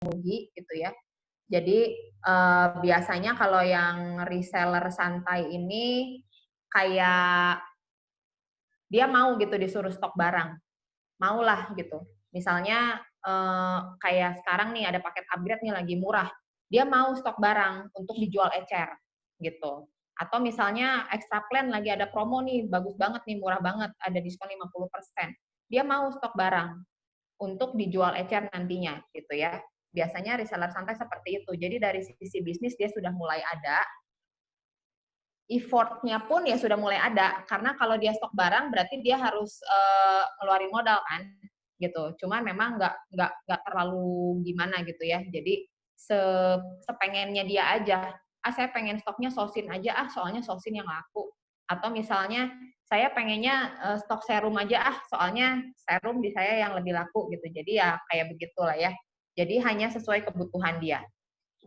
rugi gitu ya. Jadi biasanya kalau yang reseller santai ini kayak dia mau gitu disuruh stok barang, maulah gitu. Misalnya kayak sekarang nih ada paket upgrade nih lagi murah, dia mau stok barang untuk dijual ecer gitu. Atau misalnya extra plan lagi ada promo nih, bagus banget nih, murah banget, ada diskon 50%. Dia mau stok barang untuk dijual ecer nantinya gitu ya. Biasanya reseller santai seperti itu. Jadi dari sisi bisnis dia sudah mulai ada, effort-nya pun ya sudah mulai ada, karena kalau dia stok barang berarti dia harus ngeluarin modal kan, gitu. Cuma memang nggak terlalu gimana gitu ya. Jadi sepengennya dia aja. Ah saya pengen stoknya Sosin aja ah, soalnya Sosin yang laku. Atau misalnya saya pengennya stok serum aja ah, soalnya serum di saya yang lebih laku gitu. Jadi ya kayak begitulah ya. Jadi hanya sesuai kebutuhan dia.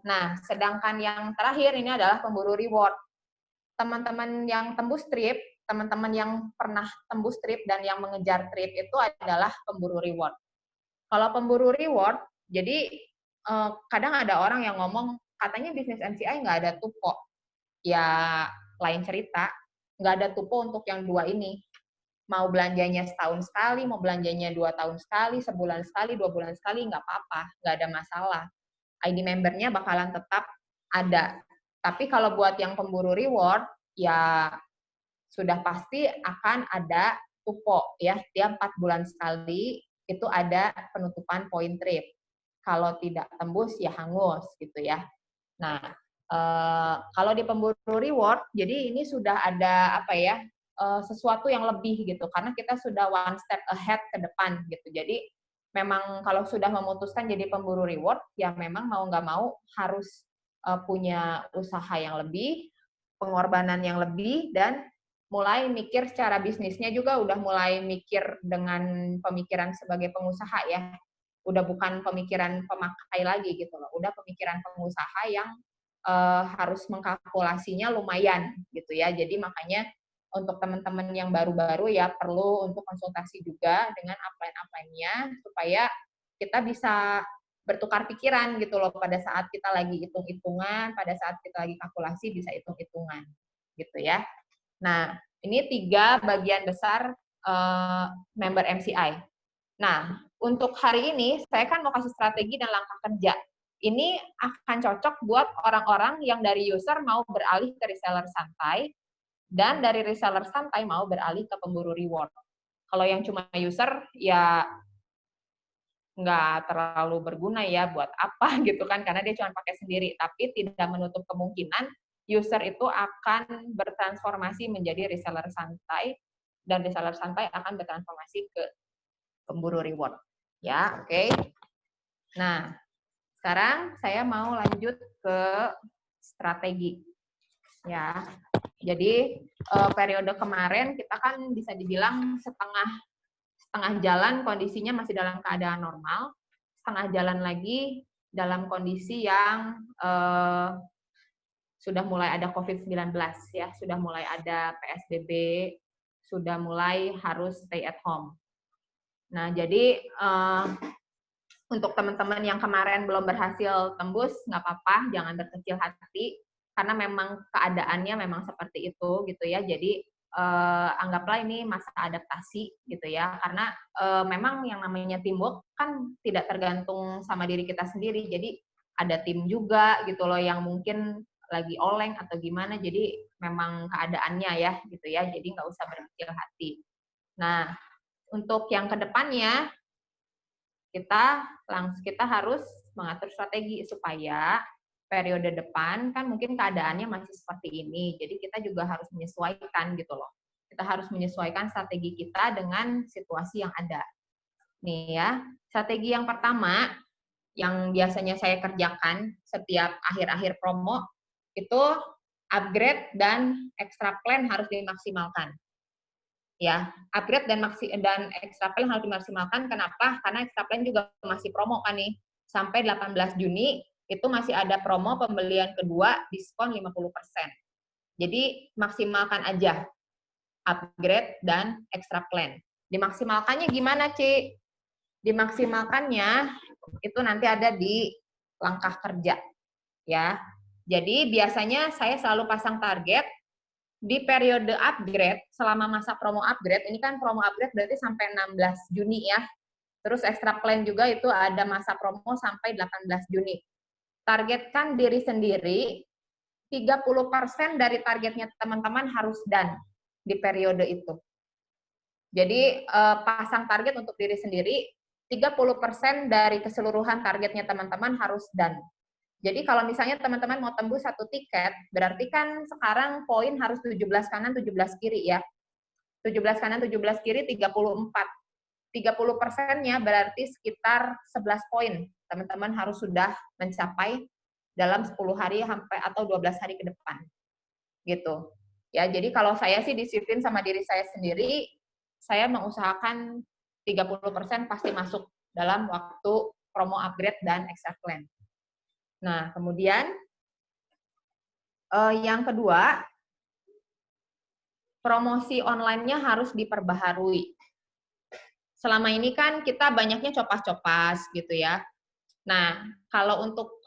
Nah, sedangkan yang terakhir ini adalah pemburu reward. Teman-teman yang tembus trip, teman-teman yang pernah tembus trip dan yang mengejar trip itu adalah pemburu reward. Kalau pemburu reward, jadi kadang ada orang yang ngomong, katanya bisnis MCI nggak ada tupo. Ya, lain cerita, nggak ada tupo untuk yang dua ini. Mau belanjanya setahun sekali, mau belanjanya 2 tahun sekali, sebulan sekali, 2 bulan sekali, nggak apa-apa, nggak ada masalah. ID membernya bakalan tetap ada. Tapi kalau buat yang pemburu reward, ya sudah pasti akan ada tupo ya, tiap 4 bulan sekali itu ada penutupan poin trip. Kalau tidak tembus ya hangus gitu ya. Nah, kalau di pemburu reward, jadi ini sudah ada apa ya, sesuatu yang lebih gitu, karena kita sudah one step ahead ke depan gitu. Jadi memang kalau sudah memutuskan jadi pemburu reward, ya memang mau nggak mau harus punya usaha yang lebih, pengorbanan yang lebih, dan mulai mikir secara bisnisnya juga udah mulai mikir dengan pemikiran sebagai pengusaha ya. Udah bukan pemikiran pemakai lagi gitu loh, udah pemikiran pengusaha yang harus mengkalkulasinya lumayan gitu ya. Jadi makanya untuk teman-teman yang baru-baru ya perlu untuk konsultasi juga dengan upline-upline-nya supaya kita bisa bertukar pikiran gitu loh pada saat kita lagi hitung-hitungan, pada saat kita lagi kalkulasi bisa hitung-hitungan gitu ya. Nah, ini 3 bagian besar member MCI. Nah, untuk hari ini saya kan mau kasih strategi dan langkah kerja. Ini akan cocok buat orang-orang yang dari user mau beralih ke reseller santai dan dari reseller santai mau beralih ke pemburu reward. Kalau yang cuma user ya nggak terlalu berguna ya buat apa gitu kan, karena dia cuma pakai sendiri, tapi tidak menutup kemungkinan user itu akan bertransformasi menjadi reseller santai dan reseller santai akan bertransformasi ke pemburu reward. Ya, oke. Nah, sekarang saya mau lanjut ke strategi. Ya. Jadi periode kemarin kita kan bisa dibilang setengah jalan kondisinya masih dalam keadaan normal, setengah jalan lagi dalam kondisi yang sudah mulai ada COVID-19 ya, sudah mulai ada PSBB, sudah mulai harus stay at home. Nah, jadi untuk teman-teman yang kemarin belum berhasil tembus, nggak apa-apa, jangan berkecil hati, karena memang keadaannya memang seperti itu gitu ya. Jadi anggaplah ini masa adaptasi gitu ya, karena memang yang namanya teamwork kan tidak tergantung sama diri kita sendiri. Jadi ada tim juga gitu loh yang mungkin lagi oleng atau gimana. Jadi memang keadaannya ya gitu ya. Jadi nggak usah berkecil hati. Nah, untuk yang kedepannya kita harus mengatur strategi supaya periode depan kan mungkin keadaannya masih seperti ini. Jadi kita juga harus menyesuaikan gitu loh. Kita harus menyesuaikan strategi kita dengan situasi yang ada. Nih ya, strategi yang pertama yang biasanya saya kerjakan setiap akhir-akhir promo itu upgrade dan extra plan harus dimaksimalkan. Ya, upgrade dan extra plan harus dimaksimalkan. Kenapa? Karena extra plan juga masih promo kan nih. Sampai 18 Juni itu masih ada promo pembelian kedua diskon 50%. Jadi maksimalkan aja upgrade dan extra plan. Dimaksimalkannya gimana, Ci? Dimaksimalkannya itu nanti ada di langkah kerja ya. Jadi biasanya saya selalu pasang target di periode upgrade, selama masa promo upgrade, ini kan promo upgrade berarti sampai 16 Juni ya. Terus extra plan juga itu ada masa promo sampai 18 Juni. Targetkan diri sendiri, 30% dari targetnya teman-teman harus done di periode itu. Jadi pasang target untuk diri sendiri, 30% dari keseluruhan targetnya teman-teman harus done. Jadi kalau misalnya teman-teman mau tembus 1 tiket, berarti kan sekarang poin harus 17 kanan, 17 kiri ya. 17 kanan, 17 kiri, 34. 30%-nya berarti sekitar 11 poin. Teman-teman harus sudah mencapai dalam 10 hari sampai atau 12 hari ke depan. Gitu. Ya, jadi kalau saya sih disiplin sama diri saya sendiri, saya mengusahakan 30% pasti masuk dalam waktu promo upgrade dan extra plan. Nah, kemudian yang kedua, promosi online-nya harus diperbaharui. Selama ini kan kita banyaknya copas-copas gitu ya. Nah, kalau untuk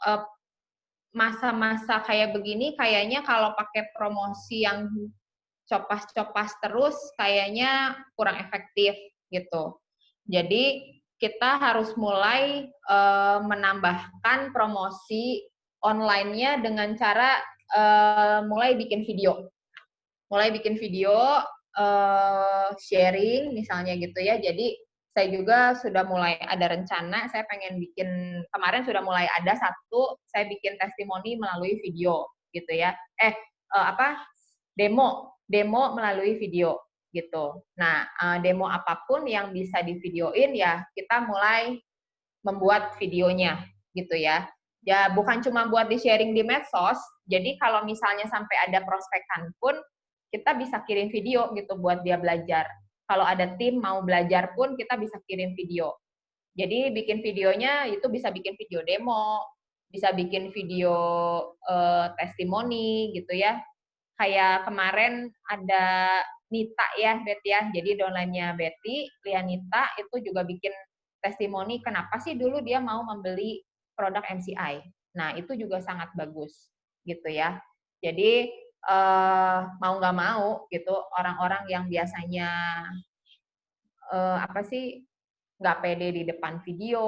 masa-masa kayak begini, kayaknya kalau pakai promosi yang copas-copas terus, kayaknya kurang efektif gitu. Jadi kita harus mulai menambahkan promosi online-nya dengan cara mulai bikin video. Mulai bikin video, sharing misalnya gitu ya. Jadi saya juga sudah mulai ada rencana, saya pengen bikin, kemarin sudah mulai ada satu, saya bikin testimoni melalui video gitu ya. Demo melalui video gitu. Nah, demo apapun yang bisa divideoin ya kita mulai membuat videonya gitu ya. Ya bukan cuma buat di-sharing di medsos, jadi kalau misalnya sampai ada prospekan pun kita bisa kirim video gitu buat dia belajar. Kalau ada tim mau belajar pun kita bisa kirim video. Jadi bikin videonya itu bisa bikin video demo, bisa bikin video testimoni gitu ya. Kayak kemarin ada Nita ya, Betty ya. Jadi downline-nya Betty, Lianita itu juga bikin testimoni kenapa sih dulu dia mau membeli produk MCI. Nah, itu juga sangat bagus gitu ya. Jadi mau nggak mau gitu orang-orang yang biasanya nggak pede di depan video,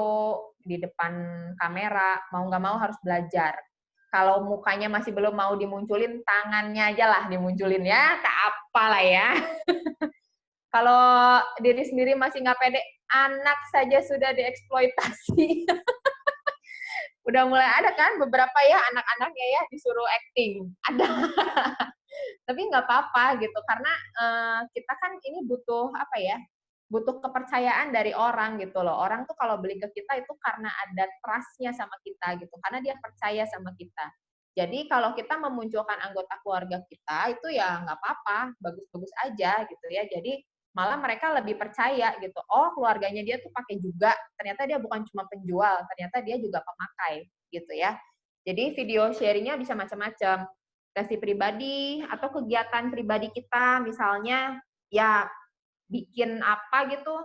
di depan kamera, mau nggak mau harus belajar. Kalau mukanya masih belum mau dimunculin, tangannya aja lah dimunculin ya, tak apa lah ya. Kalau diri sendiri masih nggak pede, anak saja sudah dieksploitasi. Udah mulai ada kan beberapa ya anak-anaknya ya disuruh acting. Ada. Tapi nggak apa-apa gitu, karena kita kan ini butuh apa ya, butuh kepercayaan dari orang gitu loh. Orang tuh kalau beli ke kita itu karena ada trust-nya sama kita gitu, karena dia percaya sama kita. Jadi kalau kita memunculkan anggota keluarga kita itu ya nggak apa-apa, bagus-bagus aja gitu ya. Jadi malah mereka lebih percaya gitu. Oh keluarganya dia tuh pakai juga, ternyata dia bukan cuma penjual, ternyata dia juga pemakai gitu ya. Jadi video sharingnya bisa macam-macam. Sesi pribadi atau kegiatan pribadi kita misalnya ya bikin apa gitu,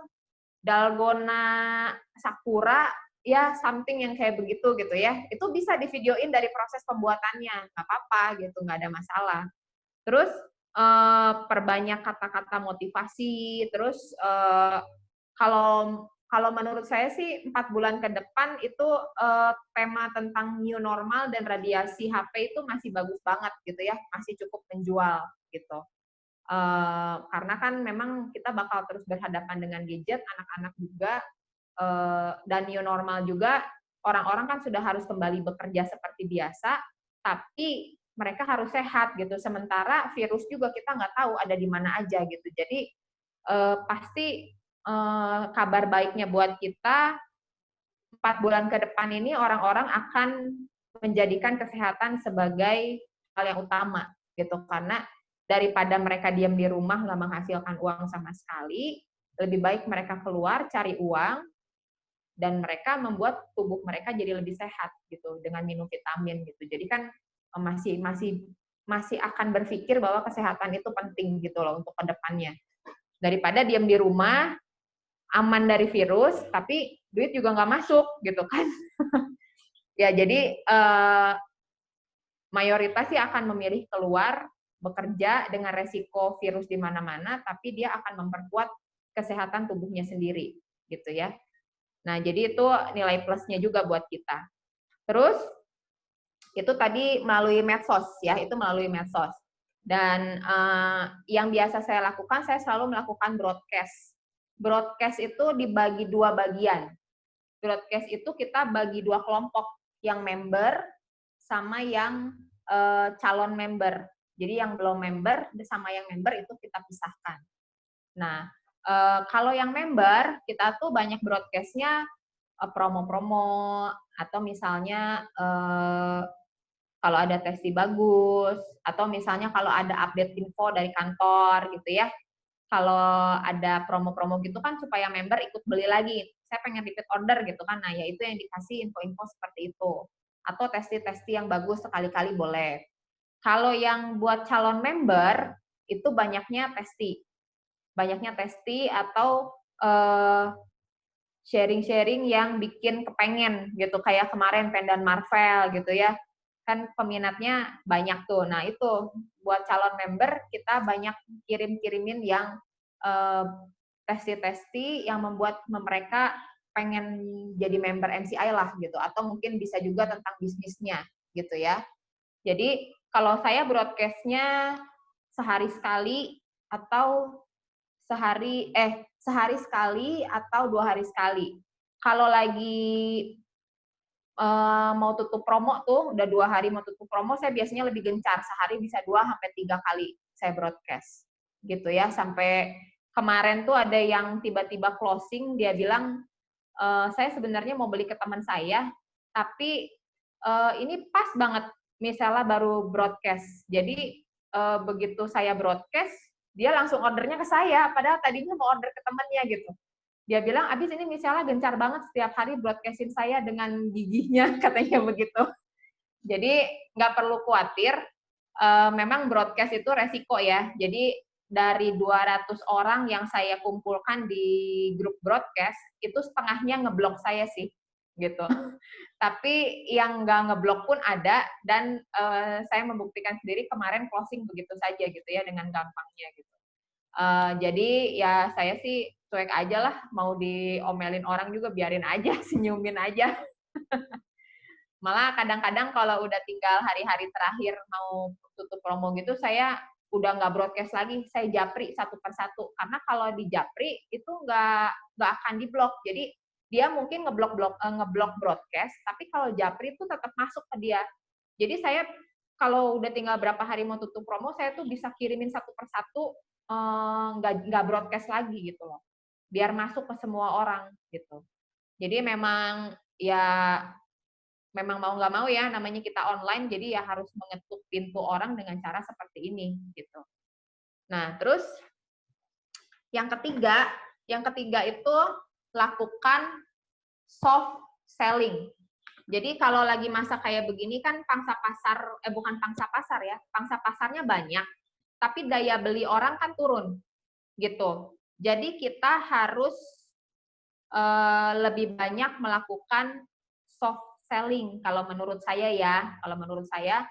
dalgona sakura, ya something yang kayak begitu gitu ya. Itu bisa divideoin dari proses pembuatannya, nggak apa-apa gitu, nggak ada masalah. Terus perbanyak kata-kata motivasi, terus kalau kalau menurut saya sih 4 bulan ke depan itu tema tentang new normal dan radiasi HP itu masih bagus banget gitu ya, masih cukup menjual gitu. Karena kan memang kita bakal terus berhadapan dengan gadget, anak-anak juga, dan new normal juga, orang-orang kan sudah harus kembali bekerja seperti biasa, tapi mereka harus sehat gitu. Sementara virus juga kita nggak tahu ada di mana aja gitu. Jadi pasti kabar baiknya buat kita 4 bulan ke depan ini orang-orang akan menjadikan kesehatan sebagai hal yang utama gitu, karena daripada mereka diam di rumah nggak menghasilkan uang sama sekali, lebih baik mereka keluar cari uang dan mereka membuat tubuh mereka jadi lebih sehat gitu dengan minum vitamin gitu. Jadi kan masih masih masih akan berpikir bahwa kesehatan itu penting gitu loh untuk kedepannya. Daripada diam di rumah, aman dari virus, tapi duit juga nggak masuk gitu kan. Ya, jadi mayoritas sih akan memilih keluar bekerja dengan resiko virus di mana-mana, tapi dia akan memperkuat kesehatan tubuhnya sendiri, gitu ya. Nah, jadi itu nilai plusnya juga buat kita. Terus itu tadi melalui medsos ya, itu melalui medsos. Dan yang biasa saya lakukan, saya selalu melakukan broadcast. Broadcast itu dibagi dua bagian. Broadcast itu kita bagi dua kelompok, yang member sama yang calon member. Jadi yang belum member sama yang member itu kita pisahkan. Nah, kalau yang member, kita tuh banyak broadcast-nya promo-promo, atau misalnya kalau ada testi bagus, atau misalnya kalau ada update info dari kantor gitu ya. Kalau ada promo-promo gitu kan supaya member ikut beli lagi. Saya pengen repeat order gitu kan. Nah, ya itu yang dikasih info-info seperti itu. Atau testi-testi yang bagus sekali-kali boleh. Kalau yang buat calon member, itu banyaknya testi. Banyaknya testi atau sharing-sharing yang bikin kepengen gitu. Kayak kemarin Pendan Marvel gitu ya. Kan peminatnya banyak tuh. Nah, itu buat calon member kita banyak kirim-kirimin yang testi-testi yang membuat mereka pengen jadi member MCI lah gitu, atau mungkin bisa juga tentang bisnisnya gitu ya. Jadi kalau saya broadcast-nya sehari sekali atau sehari sekali atau 2 hari sekali. Kalau lagi mau tutup promo tuh, udah 2 hari mau tutup promo, saya biasanya lebih gencar, sehari bisa 2 sampai 3 kali saya broadcast, gitu ya. Sampai kemarin tuh ada yang tiba-tiba closing, dia bilang, saya sebenarnya mau beli ke teman saya, tapi ini pas banget, misalnya baru broadcast. Jadi begitu saya broadcast, dia langsung ordernya ke saya, padahal tadinya mau order ke temannya gitu. Dia bilang, abis ini misalnya gencar banget setiap hari broadcastin saya dengan gigihnya, katanya begitu. Jadi nggak perlu khawatir, memang broadcast itu resiko ya. Jadi dari 200 orang yang saya kumpulkan di grup broadcast, itu setengahnya ngeblok saya sih, gitu. Tapi yang nggak ngeblok pun ada, dan saya membuktikan sendiri kemarin closing begitu saja gitu ya, dengan gampangnya gitu. Jadi ya saya sih cuek aja lah, mau diomelin orang juga biarin aja, senyumin aja. Malah kadang-kadang kalau udah tinggal hari-hari terakhir mau tutup promo gitu, saya udah nggak broadcast lagi, saya japri satu per satu. Karena kalau di japri itu nggak akan diblok. Jadi dia mungkin ngeblok broadcast, tapi kalau japri itu tetap masuk ke dia. Jadi saya kalau udah tinggal berapa hari mau tutup promo, saya tuh bisa kirimin satu per satu, nggak broadcast lagi gitu loh, biar masuk ke semua orang gitu. Jadi memang ya, memang mau nggak mau ya, namanya kita online, jadi ya harus mengetuk pintu orang dengan cara seperti ini gitu. Nah, terus yang ketiga itu lakukan soft selling. Jadi kalau lagi masa kayak begini kan pangsa pasar, bukan pangsa pasar ya, pangsa pasarnya banyak, tapi daya beli orang kan turun gitu. Jadi kita harus lebih banyak melakukan soft selling kalau menurut saya ya. Kalau menurut saya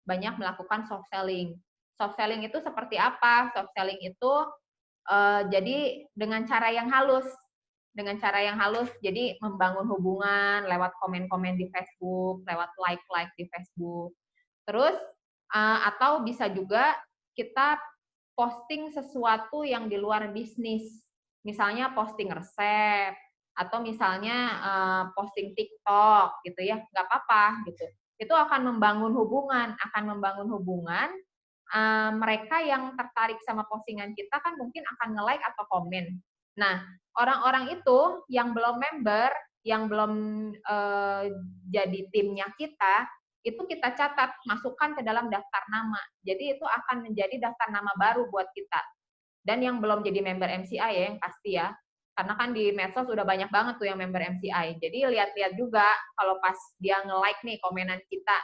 banyak melakukan soft selling. Soft selling itu seperti apa? Soft selling itu jadi dengan cara yang halus. Dengan cara yang halus, jadi membangun hubungan lewat komen-komen di Facebook, lewat like-like di Facebook. Terus atau bisa juga kita posting sesuatu yang di luar bisnis. Misalnya posting resep, atau misalnya posting TikTok gitu ya, nggak apa-apa gitu. Itu akan membangun hubungan, mereka yang tertarik sama postingan kita kan mungkin akan nge-like atau komen. Nah, orang-orang itu yang belum member, yang belum jadi timnya kita, itu kita catat, masukkan ke dalam daftar nama. Jadi itu akan menjadi daftar nama baru buat kita. Dan yang belum jadi member MCI ya, yang pasti ya. Karena kan di medsos udah banyak banget tuh yang member MCI. Jadi lihat-lihat juga kalau pas dia nge-like nih komenan kita,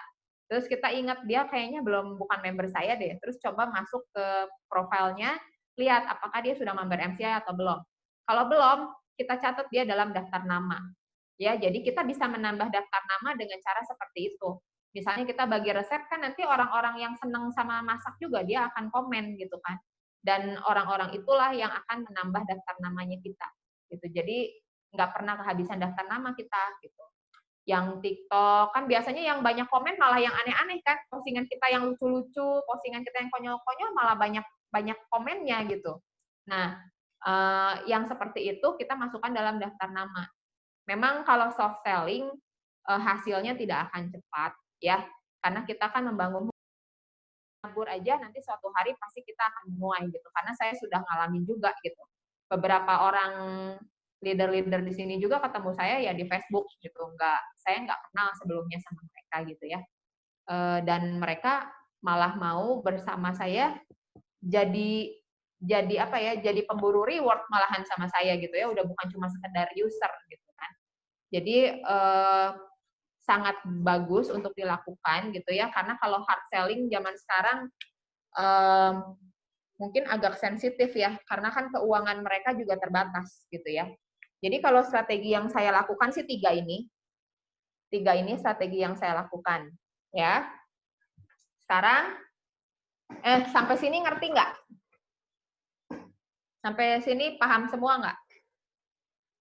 terus kita ingat dia kayaknya bukan member saya deh. Terus coba masuk ke profilnya, lihat apakah dia sudah member MCI atau belum. Kalau belum, kita catat dia dalam daftar nama. Ya, jadi kita bisa menambah daftar nama dengan cara seperti itu. Misalnya kita bagi resep kan nanti orang-orang yang senang sama masak juga dia akan komen gitu kan. Dan orang-orang itulah yang akan menambah daftar namanya kita. Gitu. Jadi nggak pernah kehabisan daftar nama kita gitu. Yang TikTok kan biasanya yang banyak komen malah yang aneh-aneh kan, postingan kita yang lucu-lucu, postingan kita yang konyol-konyol malah banyak banyak komennya gitu. Nah, yang seperti itu kita masukkan dalam daftar nama. Memang kalau soft selling hasilnya tidak akan cepat ya, karena kita kan membangun nganggur aja nanti suatu hari pasti kita akan menuai gitu. Karena saya sudah ngalamin juga gitu. Beberapa orang leader-leader di sini juga ketemu saya ya di Facebook gitu. Saya nggak kenal sebelumnya sama mereka gitu ya. Dan mereka malah mau bersama saya jadi apa ya? Jadi pemburu reward malahan sama saya gitu ya. Udah bukan cuma sekedar user gitu kan. Jadi sangat bagus untuk dilakukan gitu ya. Karena kalau hard selling zaman sekarang mungkin agak sensitif ya, karena kan keuangan mereka juga terbatas gitu ya. Jadi kalau strategi yang saya lakukan sih tiga ini strategi yang saya lakukan ya. Sekarang sampai sini ngerti nggak? Sampai sini paham semua nggak?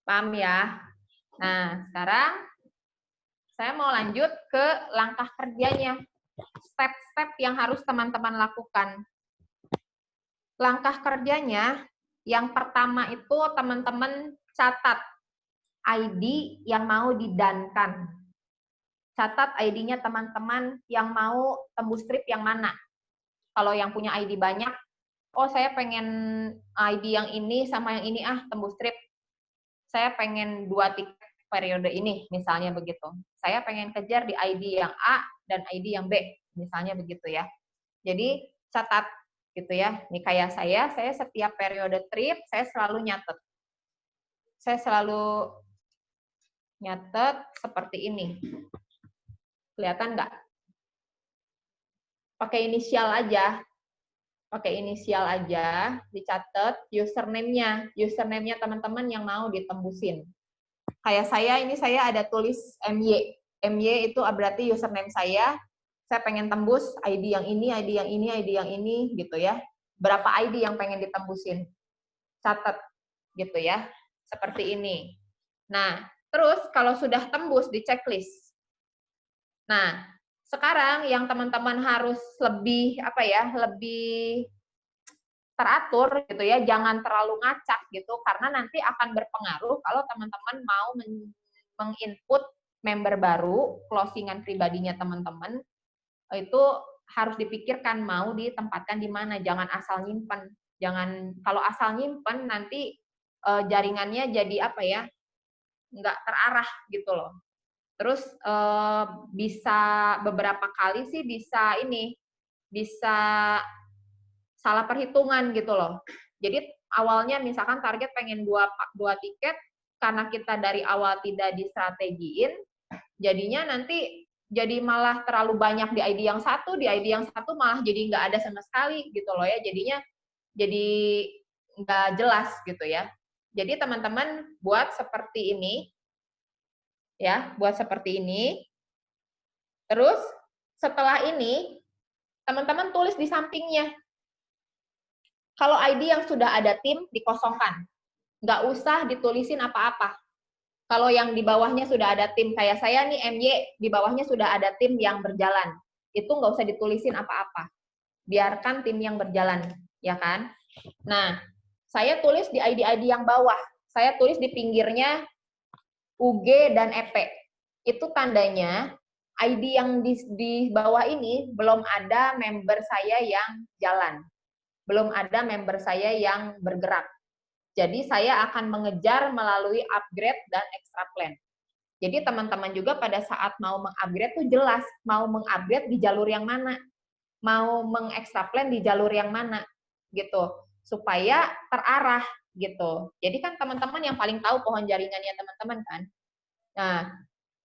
Paham ya? Nah sekarang saya mau lanjut ke langkah kerjanya, step-step yang harus teman-teman lakukan. Langkah kerjanya, yang pertama itu teman-teman catat ID yang mau didankan. Catat ID-nya teman-teman yang mau tembus trip yang mana. Kalau yang punya ID banyak, oh saya pengen ID yang ini sama yang ini tembus trip. Saya pengen 2 tiket periode ini, misalnya begitu. Saya pengen kejar di ID yang A dan ID yang B, misalnya begitu ya. Jadi catat gitu ya. Ini kayak saya setiap periode trip saya selalu nyatet. Saya selalu nyatet seperti ini. Kelihatan nggak? Pakai inisial aja. Pakai inisial aja, dicatat username-nya. Username-nya teman-teman yang mau ditembusin. Kayak saya ada tulis MY. MY itu berarti username saya. Saya pengen tembus ID yang ini, ID yang ini, ID yang ini gitu ya. Berapa ID yang pengen ditembusin? Catat gitu ya. Seperti ini. Nah, terus kalau sudah tembus di checklist. Nah, sekarang yang teman-teman harus lebih lebih teratur gitu ya, jangan terlalu ngacak gitu karena nanti akan berpengaruh kalau teman-teman mau menginput member baru, closingan pribadinya teman-teman itu harus dipikirkan mau ditempatkan di mana, jangan asal nyimpen. Jangan kalau asal nyimpen nanti jaringannya jadi nggak terarah gitu loh. Terus bisa beberapa kali sih bisa salah perhitungan gitu loh. Jadi awalnya misalkan target pengen dua tiket, karena kita dari awal tidak distrategiin, jadinya nanti jadi malah terlalu banyak di ID yang satu malah jadi nggak ada sama sekali gitu loh ya. Jadinya jadi nggak jelas gitu ya. Jadi teman-teman buat seperti ini, ya, buat seperti ini. Terus setelah ini, teman-teman tulis di sampingnya. Kalau ID yang sudah ada tim, dikosongkan. Nggak usah ditulisin apa-apa. Kalau yang di bawahnya sudah ada tim, kayak saya nih MY, di bawahnya sudah ada tim yang berjalan. Itu nggak usah ditulisin apa-apa. Biarkan tim yang berjalan, ya kan? Nah, saya tulis di ID-ID yang bawah. Saya tulis di pinggirnya UG dan EP. Itu tandanya ID yang di bawah ini belum ada member saya yang jalan. Belum ada member saya yang bergerak. Jadi saya akan mengejar melalui upgrade dan extra plan. Jadi teman-teman juga pada saat mau mengupgrade tuh jelas mau mengupgrade di jalur yang mana, mau mengextra plan di jalur yang mana, gitu. Supaya terarah gitu. Jadi kan teman-teman yang paling tahu pohon jaringannya teman-teman kan. Nah,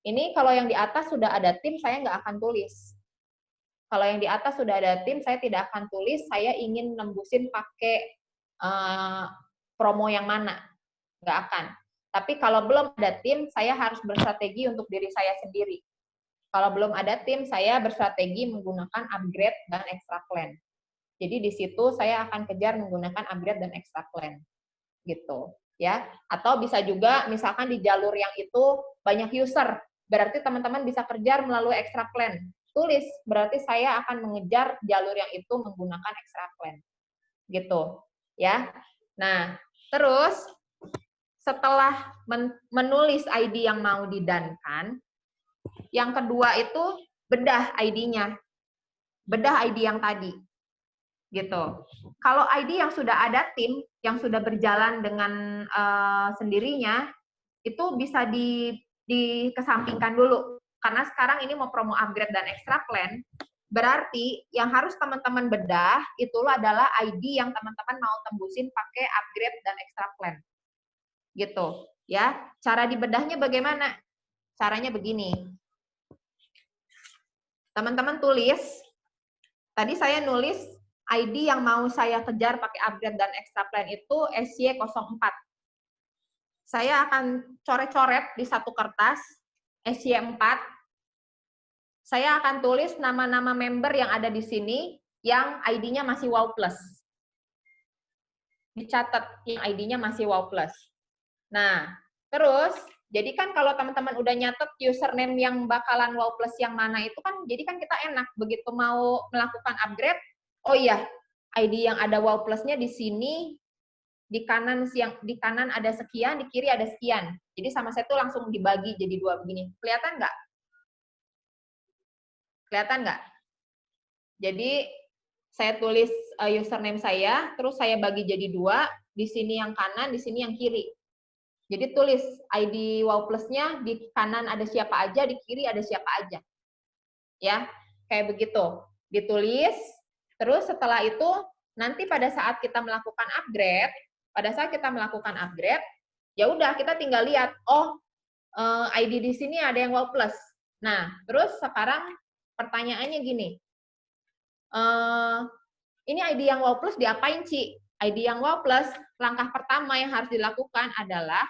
ini kalau yang di atas sudah ada tim, saya nggak akan tulis. Kalau yang di atas sudah ada tim, saya tidak akan tulis, saya ingin nembusin pakai promo yang mana. Nggak akan. Tapi kalau belum ada tim, saya harus berstrategi untuk diri saya sendiri. Kalau belum ada tim, saya berstrategi menggunakan upgrade dan extra plan. Jadi di situ saya akan kejar menggunakan upgrade dan extra plan. Gitu, ya. Atau bisa juga misalkan di jalur yang itu banyak user, berarti teman-teman bisa kejar melalui extra plan. Tulis, berarti saya akan mengejar jalur yang itu menggunakan extra plan. Gitu, ya. Nah, terus setelah menulis ID yang mau didankan, yang kedua itu bedah ID-nya. Bedah ID yang tadi. Gitu. Kalau ID yang sudah ada tim, yang sudah berjalan dengan sendirinya, itu bisa dikesampingkan dulu. Karena sekarang ini mau promo upgrade dan extra plan, berarti yang harus teman-teman bedah itu adalah ID yang teman-teman mau tembusin pakai upgrade dan extra plan. Gitu, ya. Cara dibedahnya bagaimana? Caranya begini. Teman-teman tulis, tadi saya nulis ID yang mau saya kejar pakai upgrade dan extra plan itu SY04. Saya akan coret-coret di satu kertas SY4. Saya akan tulis nama-nama member yang ada di sini yang ID-nya masih WOW Plus. Dicatat yang ID-nya masih WOW Plus. Nah, terus jadi kan kalau teman-teman udah nyatet username yang bakalan WOW Plus yang mana itu kan, jadi kan kita enak begitu mau melakukan upgrade, oh iya, ID yang ada WOW Plus-nya di sini, di kanan ada sekian, di kiri ada sekian. Jadi sama saya tuh langsung dibagi jadi dua begini. Kelihatan nggak? Kelihatan nggak? Jadi saya tulis username saya, terus saya bagi jadi dua, di sini yang kanan, di sini yang kiri. Jadi tulis ID WOW Plus-nya, di kanan ada siapa aja, di kiri ada siapa aja. Ya, kayak begitu. Ditulis, terus setelah itu, nanti pada saat kita melakukan upgrade, ya udah kita tinggal lihat, oh ID di sini ada yang WOW Plus. Nah, terus sekarang pertanyaannya gini, ini ID yang WOW Plus diapain, Ci? ID yang WOW Plus, langkah pertama yang harus dilakukan adalah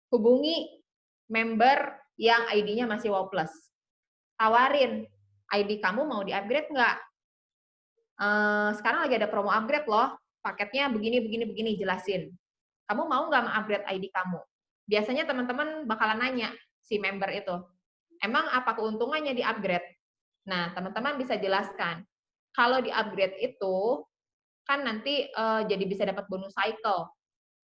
hubungi member yang ID-nya masih WOW Plus. Tawarin, ID kamu mau di-upgrade nggak? Sekarang lagi ada promo upgrade loh, paketnya begini, jelasin. Kamu mau nggak mengupgrade ID kamu? Biasanya teman-teman bakalan nanya si member itu, emang apa keuntungannya di-upgrade? Nah, teman-teman bisa jelaskan. Kalau di-upgrade itu, kan nanti jadi bisa dapat bonus cycle,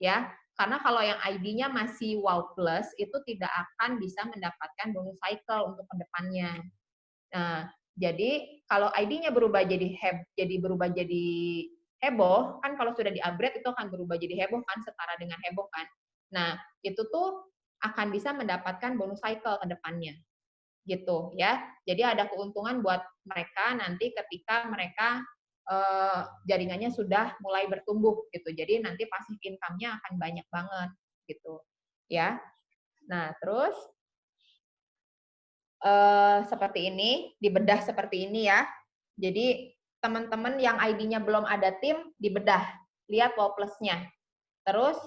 ya. Karena kalau yang ID-nya masih WOW Plus, itu tidak akan bisa mendapatkan bonus cycle untuk kedepannya. Nah, jadi kalau ID-nya berubah jadi heboh, kan kalau sudah di-upgrade itu akan berubah jadi heboh kan, setara dengan heboh kan. Nah, itu tuh akan bisa mendapatkan bonus cycle ke depannya. Gitu ya. Jadi ada keuntungan buat mereka nanti ketika mereka jaringannya sudah mulai bertumbuh gitu. Jadi nanti passive income-nya akan banyak banget gitu. Ya. Nah, terus seperti ini, dibedah seperti ini ya. Jadi teman-teman yang ID-nya belum ada tim, dibedah. Lihat WOW Plus-nya. Terus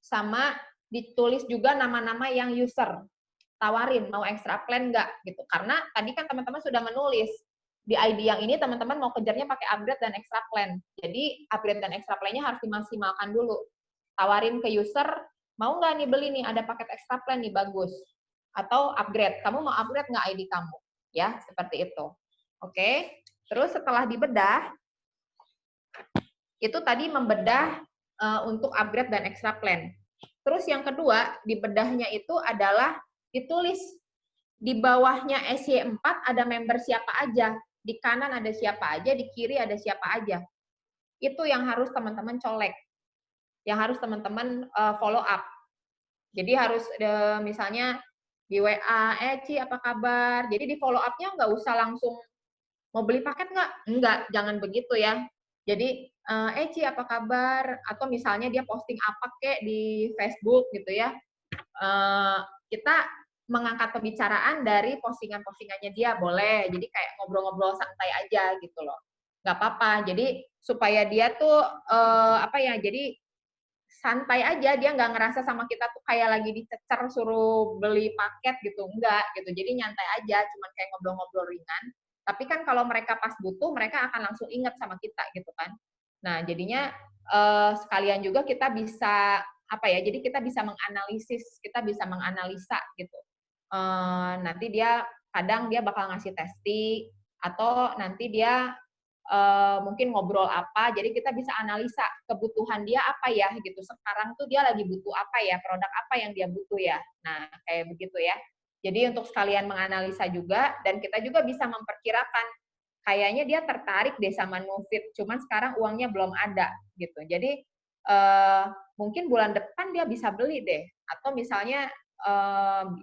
sama ditulis juga nama-nama yang user. Tawarin, mau extra plan nggak? Gitu. Karena tadi kan teman-teman sudah menulis. Di ID yang ini teman-teman mau kejarnya pakai upgrade dan extra plan. Jadi upgrade dan extra plan-nya harus dimaksimalkan dulu. Tawarin ke user, mau nggak nih beli nih, ada paket extra plan nih, bagus. Atau upgrade, kamu mau upgrade nggak ID kamu? Ya, seperti itu. Oke, terus setelah dibedah, itu tadi membedah untuk upgrade dan extra plan. Terus yang kedua, dibedahnya itu adalah ditulis di bawahnya SY4 ada member siapa aja, di kanan ada siapa aja, di kiri ada siapa aja. Itu yang harus teman-teman colek, yang harus teman-teman follow up. Jadi harus misalnya di WA, Ci apa kabar? Jadi di follow up-nya nggak usah langsung mau beli paket nggak? Enggak, jangan begitu ya. Jadi, Ci apa kabar? Atau misalnya dia posting apa kek di Facebook gitu ya. Kita mengangkat pembicaraan dari postingan-postingannya dia, boleh. Jadi kayak ngobrol-ngobrol santai aja gitu loh. Nggak apa-apa. Jadi supaya dia tuh, jadi santai aja, dia nggak ngerasa sama kita tuh kayak lagi dicecer suruh beli paket gitu, enggak gitu. Jadi nyantai aja, cuman kayak ngobrol-ngobrol ringan. Tapi kan kalau mereka pas butuh, mereka akan langsung inget sama kita gitu kan. Nah, jadinya sekalian juga kita bisa apa ya? Jadi kita bisa menganalisis, kita bisa menganalisa gitu. Nanti dia kadang dia bakal ngasih testi atau nanti dia mungkin ngobrol apa, jadi kita bisa analisa kebutuhan dia apa ya gitu. Sekarang tuh dia lagi butuh apa ya, produk apa yang dia butuh ya. Nah, kayak begitu ya. Jadi untuk sekalian menganalisa juga, dan kita juga bisa memperkirakan, kayaknya dia tertarik deh sama Nufit, cuman sekarang uangnya belum ada gitu. Jadi mungkin bulan depan dia bisa beli deh, atau misalnya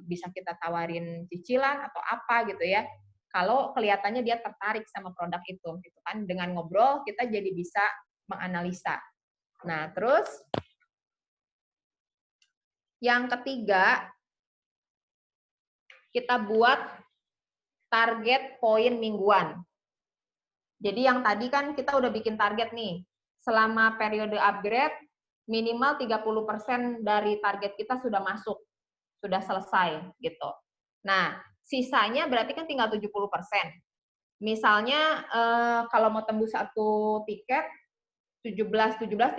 bisa kita tawarin cicilan atau apa gitu ya. Kalau kelihatannya dia tertarik sama produk itu, gitu kan? Dengan ngobrol kita jadi bisa menganalisa. Nah, terus yang ketiga, kita buat target poin mingguan. Jadi yang tadi kan kita udah bikin target nih, selama periode upgrade minimal 30% dari target kita sudah masuk, sudah selesai gitu. Nah, sisanya berarti kan tinggal 70%. Misalnya kalau mau tembus satu tiket 17 34,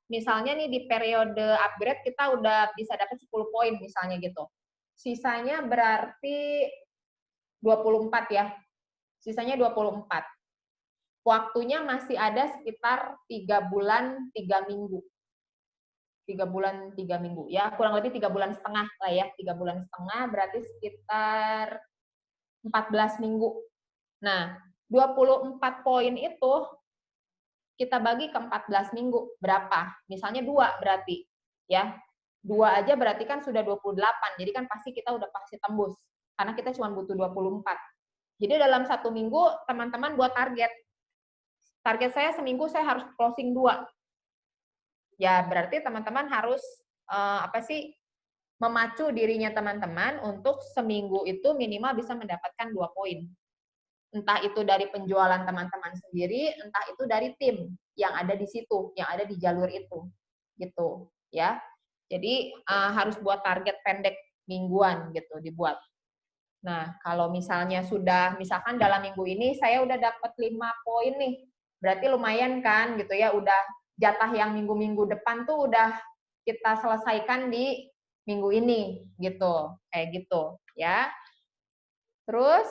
misalnya nih di periode upgrade kita udah bisa dapat 10 poin misalnya gitu. Sisanya berarti 24 ya. Sisanya 24. Waktunya masih ada sekitar 3 bulan 3 minggu. 3 bulan 3 minggu. Ya, kurang lebih 3 bulan setengah lah ya. 3 bulan setengah berarti sekitar 14 minggu. Nah, 24 poin itu kita bagi ke 14 minggu. Berapa? Misalnya 2 berarti. Ya, 2 aja berarti kan sudah 28. Jadi kan pasti kita udah pasti tembus. Karena kita cuma butuh 24. Jadi dalam 1 minggu, teman-teman buat target. Target saya seminggu saya harus closing 2. Ya, berarti teman-teman harus memacu dirinya teman-teman untuk seminggu itu minimal bisa mendapatkan 2 poin. Entah itu dari penjualan teman-teman sendiri, entah itu dari tim yang ada di situ, yang ada di jalur itu. Gitu, ya. Jadi harus buat target pendek mingguan gitu dibuat. Nah, kalau misalnya sudah misalkan dalam minggu ini saya udah dapat 5 poin nih. Berarti lumayan kan gitu ya, udah jatah yang minggu-minggu depan tuh udah kita selesaikan di minggu ini gitu. Kayak gitu, ya. Terus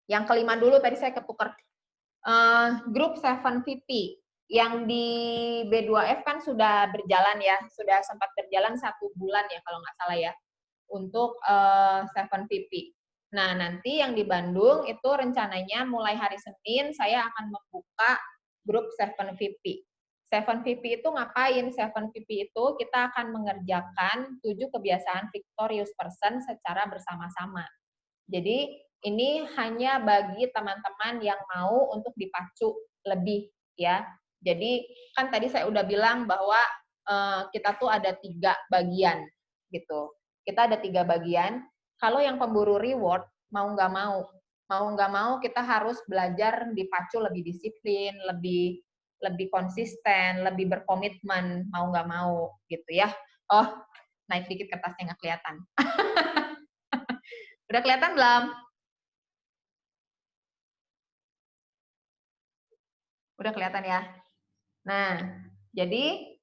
yang kelima dulu tadi saya ketukar grup 7VP yang di B2F kan sudah berjalan ya, sudah sempat berjalan 1 bulan ya kalau nggak salah ya, untuk 7VP. Nah, nanti yang di Bandung itu rencananya mulai hari Senin saya akan membuka grup 7VP. 7VP itu ngapain? 7VP itu kita akan mengerjakan 7 kebiasaan victorious person secara bersama-sama. Jadi ini hanya bagi teman-teman yang mau untuk dipacu lebih ya. Jadi kan tadi saya udah bilang bahwa kita tuh ada 3 bagian gitu. Kita ada 3 bagian. Kalau yang pemburu reward mau nggak mau kita harus belajar dipacu lebih disiplin, lebih konsisten, lebih berkomitmen mau nggak mau gitu ya. Oh, naik dikit kertasnya nggak kelihatan. Udah kelihatan belum? Udah kelihatan ya? Nah, jadi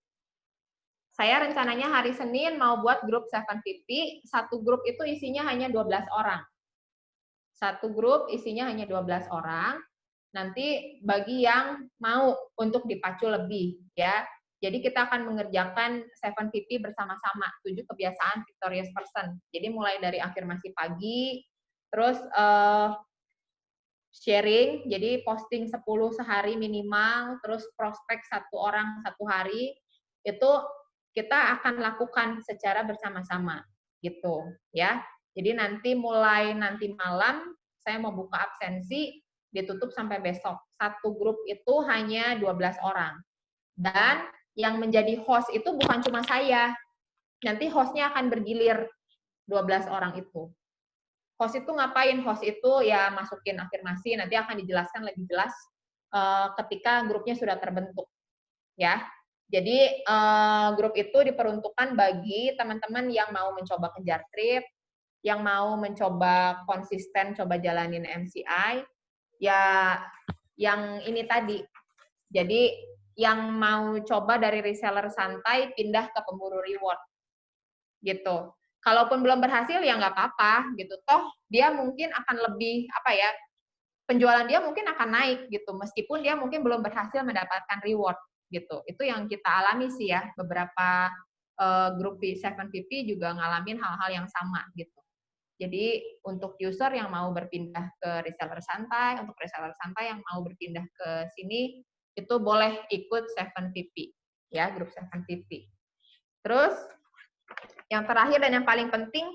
saya rencananya hari Senin mau buat grup 750, satu grup itu isinya hanya 12 orang. Satu grup isinya hanya 12 orang, nanti bagi yang mau untuk dipacu lebih ya. Jadi kita akan mengerjakan 750 bersama-sama, 7 kebiasaan victorious person. Jadi mulai dari afirmasi pagi, terus sharing, jadi posting 10 sehari minimal, terus prospek 1 orang 1 hari, itu kita akan lakukan secara bersama-sama, gitu ya. Jadi mulai nanti malam, saya mau buka absensi, ditutup sampai besok. Satu grup itu hanya 12 orang. Dan yang menjadi host itu bukan cuma saya, nanti hostnya akan bergilir 12 orang itu. Host itu ngapain? Host itu ya masukin afirmasi, nanti akan dijelaskan lebih jelas ketika grupnya sudah terbentuk. Ya. Jadi grup itu diperuntukkan bagi teman-teman yang mau mencoba kejar trip, yang mau mencoba konsisten coba jalanin MCI, ya yang ini tadi. Jadi yang mau coba dari reseller santai pindah ke pemburu reward gitu. Kalaupun belum berhasil ya nggak apa-apa gitu. Toh dia mungkin akan lebih apa ya, penjualan dia mungkin akan naik gitu meskipun dia mungkin belum berhasil mendapatkan reward gitu. Itu yang kita alami sih ya, beberapa grup 750 juga ngalamin hal-hal yang sama gitu. Jadi untuk user yang mau berpindah ke reseller santai, untuk reseller santai yang mau berpindah ke sini itu boleh ikut 750 ya, grup 750. Terus yang terakhir dan yang paling penting,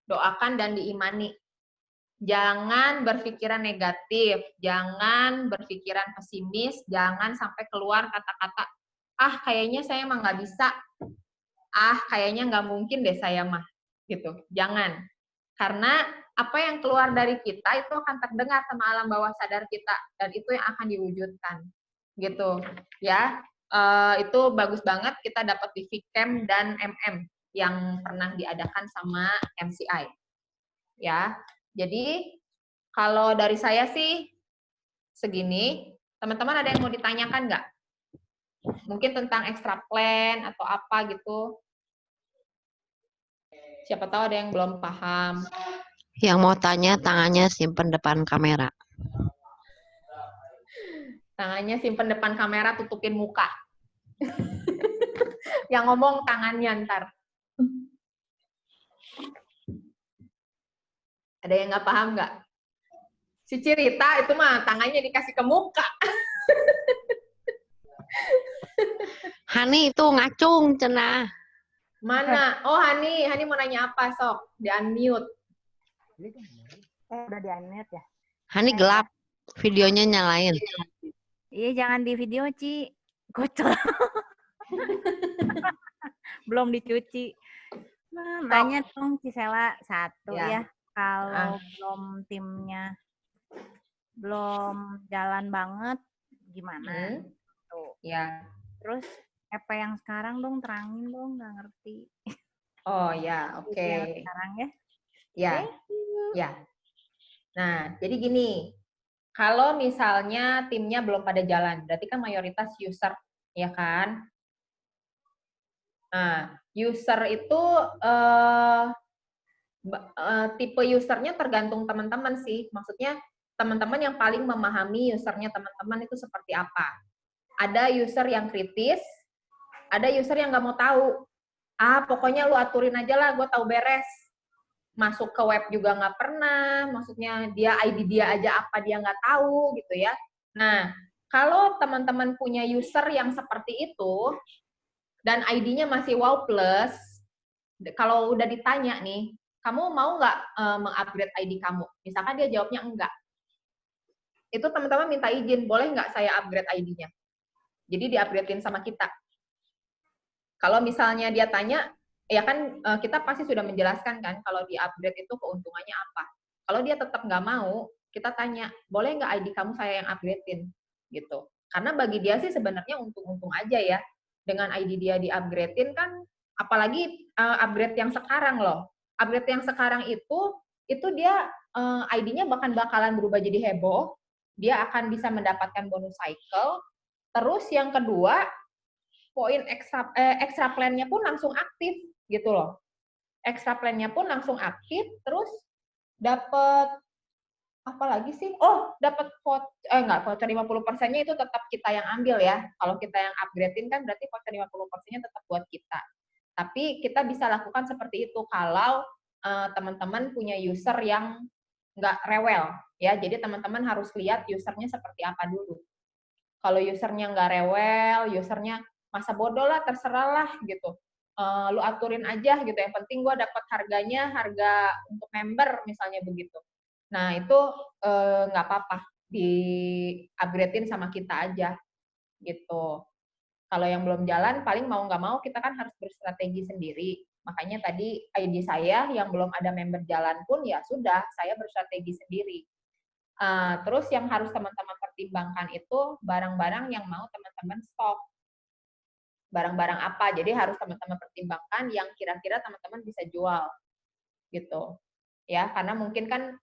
doakan dan diimani. Jangan berpikiran negatif, jangan berpikiran pesimis, jangan sampai keluar kata-kata, ah kayaknya saya emang nggak bisa, ah kayaknya nggak mungkin deh saya mah, gitu. Jangan. Karena apa yang keluar dari kita itu akan terdengar sama alam bawah sadar kita, dan itu yang akan diwujudkan. Gitu. Ya, itu bagus banget kita dapat di VCAM dan MM yang pernah diadakan sama MCI. Ya, jadi kalau dari saya sih segini. Teman-teman ada yang mau ditanyakan nggak? Mungkin tentang extra plan atau apa gitu. Siapa tahu ada yang belum paham. Yang mau tanya tangannya simpen depan kamera. Tangannya simpen depan kamera, tutupin muka. Yang ngomong tangannya ntar. Ada yang nggak paham nggak? Si Cirita itu mah tangannya dikasih ke muka. Hani itu ngacung cenah. Mana? Oh Hani mau nanya apa sok? Di unmute. Udah di-unmute ya? Hani gelap. Videonya nyalain. Iya, jangan di video, Ci. Kocok. Belum dicuci. Nah, nanya dong, Cisela. Satu ya. Kalau belum timnya belum jalan banget, gimana? Tuh. Ya. Terus apa yang sekarang dong, terangin dong, nggak ngerti. Oh ya, oke. Yang sekarang ya. Ya. Ya. Nah, jadi gini, kalau misalnya timnya belum pada jalan, berarti kan mayoritas user, ya kan? Nah, user itu tipe usernya tergantung teman-teman sih. Maksudnya teman-teman yang paling memahami usernya teman-teman itu seperti apa. Ada user yang kritis, ada user yang nggak mau tahu. Ah, pokoknya lu aturin aja lah, gue tahu beres. Masuk ke web juga nggak pernah, maksudnya dia ID dia aja apa dia nggak tahu gitu ya. Nah, kalau teman-teman punya user yang seperti itu, dan ID-nya masih wow plus, kalau udah ditanya nih, kamu mau nggak mengupgrade ID kamu? Misalkan dia jawabnya enggak. Itu teman-teman minta izin, boleh nggak saya upgrade ID-nya? Jadi di-upgrade-in sama kita. Kalau misalnya dia tanya, ya kan kita pasti sudah menjelaskan kan kalau di-upgrade itu keuntungannya apa. Kalau dia tetap nggak mau, kita tanya, boleh nggak ID kamu saya yang upgrade-in? Gitu. Karena bagi dia sih sebenarnya untung-untung aja ya. Dengan ID dia di-upgrade-in kan, apalagi upgrade yang sekarang loh. Upgrade yang sekarang itu dia ID-nya bakalan berubah jadi heboh, dia akan bisa mendapatkan bonus cycle. Terus yang kedua, poin extra plan-nya pun langsung aktif gitu loh. Extra plan-nya pun langsung aktif, terus dapat apa lagi sih? Oh, dapat voucher 50%-nya itu tetap kita yang ambil ya. Kalau kita yang upgrade-in kan berarti voucher 50%-nya tetap buat kita. Tapi kita bisa lakukan seperti itu kalau teman-teman punya user yang nggak rewel ya. Jadi teman-teman harus lihat usernya seperti apa dulu. Kalau usernya nggak rewel, usernya masa bodoh lah, terserah lah gitu. Lu aturin aja gitu. Yang penting gue dapat harganya, harga untuk member misalnya begitu. Nah itu nggak apa-apa, di-upgrade-in sama kita aja gitu. Kalau yang belum jalan, paling mau nggak mau kita kan harus berstrategi sendiri. Makanya tadi ID saya yang belum ada member jalan pun ya sudah, saya berstrategi sendiri. Terus yang harus teman-teman pertimbangkan itu barang-barang yang mau teman-teman stok. barang-barang apa. Jadi harus teman-teman pertimbangkan yang kira-kira teman-teman bisa jual gitu. Ya, karena mungkin kan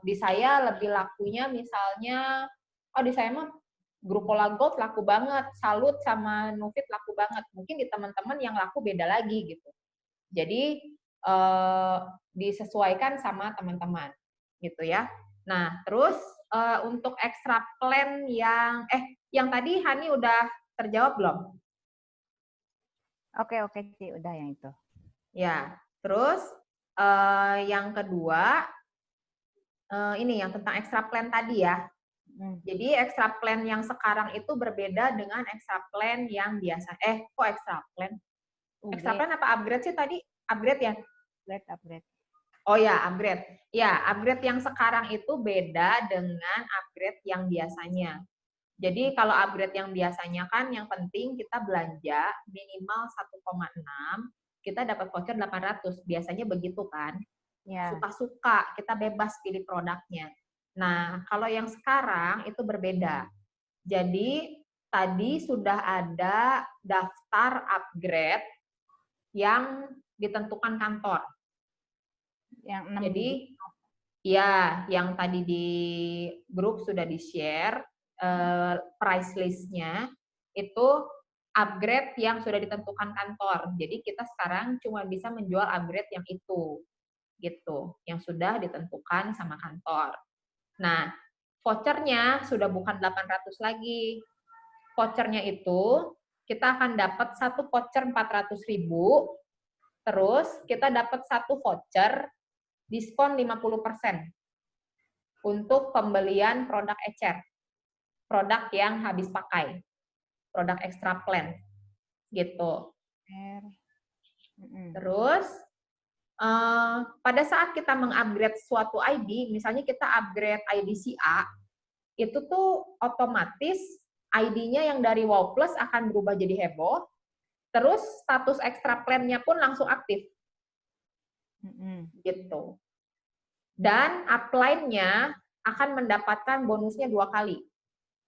di saya lebih lakunya misalnya di saya mah Grupola Gold laku banget, Salut sama Nufit laku banget. Mungkin di teman-teman yang laku beda lagi gitu. Jadi disesuaikan sama teman-teman gitu ya. Nah, terus untuk extra plan yang tadi Hani udah terjawab belum? Oke, Ci, udah yang itu. Ya, terus yang kedua ini yang tentang extra plan tadi ya. Jadi extra plan yang sekarang itu berbeda dengan extra plan yang biasa. Kok extra plan? Extra plan apa upgrade sih tadi? Upgrade ya? Upgrade. Oh ya, upgrade. Ya, upgrade yang sekarang itu beda dengan upgrade yang biasanya. Jadi kalau upgrade yang biasanya kan yang penting kita belanja minimal 1,6, kita dapat voucher 800. Biasanya begitu kan? Ya. Suka-suka, kita bebas pilih produknya. Nah, kalau yang sekarang itu berbeda. Jadi tadi sudah ada daftar upgrade yang ditentukan kantor. Yang 6 Jadi ya, yang tadi di grup sudah di-share price list-nya itu upgrade yang sudah ditentukan kantor. Jadi kita sekarang cuma bisa menjual upgrade yang itu gitu, yang sudah ditentukan sama kantor. Nah, vouchernya sudah bukan 800 lagi. Vouchernya itu kita akan dapat satu voucher 400.000, terus kita dapat satu voucher diskon 50% untuk pembelian produk ecer, produk yang habis pakai, produk extra plan, gitu. Terus pada saat kita mengupgrade suatu ID, misalnya kita upgrade ID si A, itu tuh otomatis ID-nya yang dari Wow Plus akan berubah jadi heboh, terus status extra plan-nya pun langsung aktif. Gitu. Dan upline-nya akan mendapatkan bonusnya 2 kali.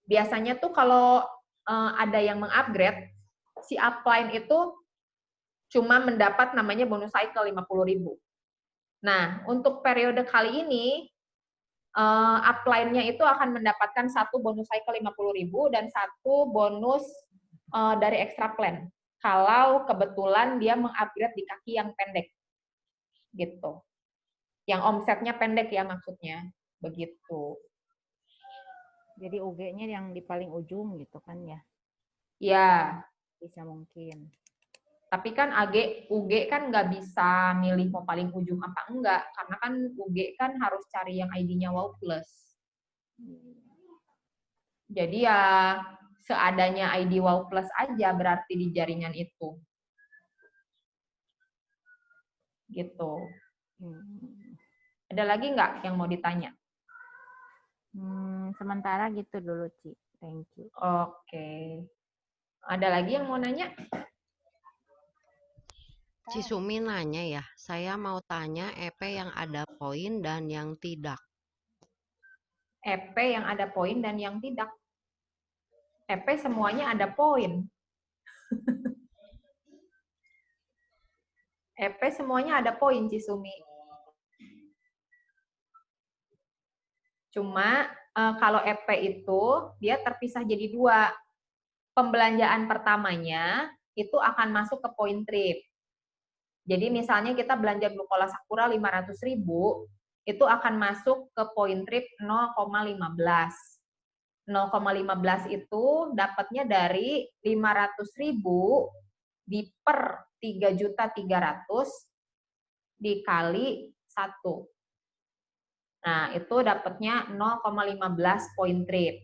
Biasanya tuh kalau ada yang mengupgrade, si upline itu cuma mendapat namanya bonus cycle 50.000. Nah, untuk periode kali ini, upline-nya itu akan mendapatkan satu bonus cycle 50.000 dan satu bonus dari extra plan. Kalau kebetulan dia mengupgrade di kaki yang pendek. Gitu. Yang omsetnya pendek ya maksudnya. Begitu. Jadi UG-nya yang di paling ujung gitu kan ya? Ya. Bisa mungkin. Tapi kan UG kan nggak bisa milih mau paling ujung apa enggak. Karena kan UG kan harus cari yang ID-nya Wow Plus. Jadi ya seadanya ID Wow Plus aja berarti di jaringan itu. Gitu. Ada lagi nggak yang mau ditanya? Sementara gitu dulu, Ci. Thank you. Oke. Ada lagi yang mau nanya? Cisumi nanya ya, saya mau tanya EP yang ada poin dan yang tidak. EP yang ada poin dan yang tidak. EP semuanya ada poin. EP semuanya ada poin, Cisumi. Cuma kalau EP itu dia terpisah jadi 2. Pembelanjaan pertamanya itu akan masuk ke poin trip. Jadi misalnya kita belanja Glukola Sakura 500.000, itu akan masuk ke poin trip 0,15. 0,15 itu dapatnya dari 500.000 di per 3.300.000 dikali 1. Nah, itu dapatnya 0,15 poin trip.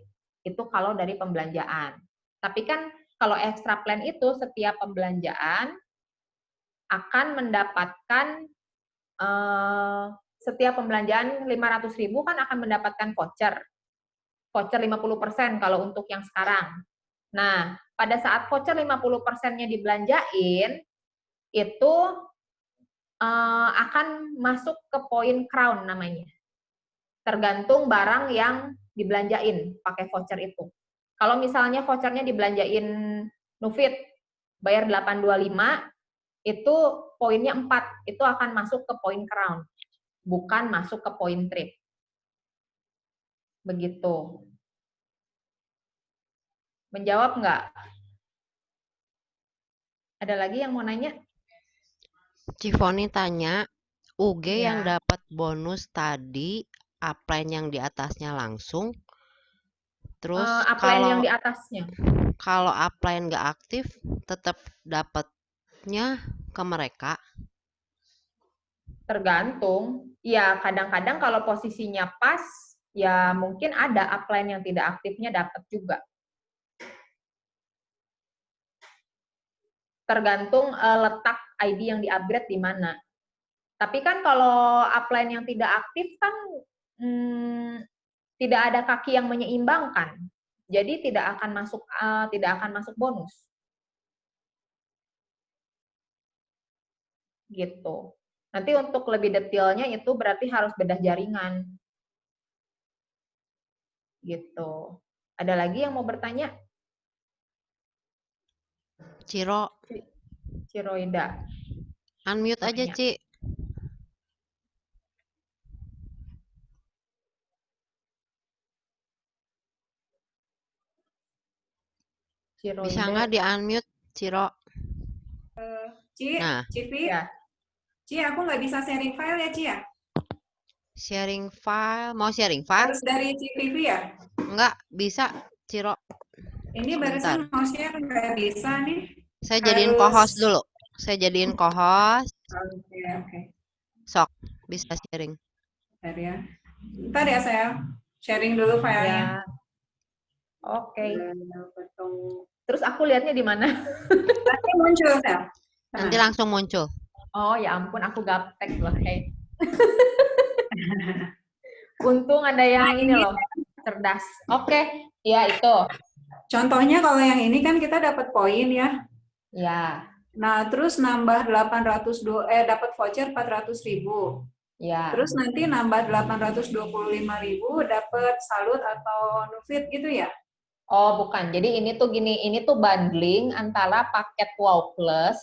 Itu kalau dari pembelanjaan. Tapi kan kalau extra plan itu setiap pembelanjaan akan mendapatkan setiap pembelanjaan 500.000 kan akan mendapatkan voucher. Voucher 50% kalau untuk yang sekarang. Nah, pada saat voucher 50%-nya dibelanjain, itu akan masuk ke poin crown namanya. Tergantung barang yang dibelanjain pakai voucher itu. Kalau misalnya vouchernya dibelanjain Nufit bayar 825, itu poinnya 4, itu akan masuk ke poin crown, bukan masuk ke poin trip. Begitu. Menjawab nggak? Ada lagi yang mau nanya? Cifoni tanya, UG yang Ya. dapat bonus tadi, upline yang di atasnya langsung, terus Upline yang di atasnya. kalau upline nggak aktif, tetap dapatnya ke mereka. Tergantung. Ya, kadang-kadang kalau posisinya pas, ya mungkin ada upline yang tidak aktifnya dapat juga. Tergantung letak ID yang di-upgrade di mana. Tapi kan kalau upline yang tidak aktif kan tidak ada kaki yang menyeimbangkan. Jadi tidak akan masuk bonus. Gitu. Nanti untuk lebih detailnya itu berarti harus bedah jaringan. Gitu. Ada lagi yang mau bertanya? Ciroida. Unmute aja, Ci. Ciroida. Bisa nggak di-unmute, Ciro? Ci, Nah. Civi, ya. Ci, aku nggak bisa sharing file ya, Ci ya? Sharing file, mau sharing file? Harus dari Civi ya? Enggak, bisa, Ciro. Ini barusan mau share nggak bisa nih. Saya jadiin co-host dulu. Saya jadiin co-host. Oke. Sok, bisa sharing. Bentar ya. Bentar ya saya sharing dulu filenya. Ya. Oke. Terus aku lihatnya di mana? Nanti muncul, Sel. Nanti langsung muncul. Oh ya ampun, aku gaptek loh. Hey. Untung ada yang ini loh, cerdas. Oke, ya itu. Contohnya kalau yang ini kan kita dapat poin ya. Ya. Nah, terus nambah dapat voucher 400.000. Ya. Terus nanti nambah 825.000 dapat salut atau nufit gitu ya? Oh, bukan. Jadi ini tuh gini, ini tuh bundling antara paket Wow Plus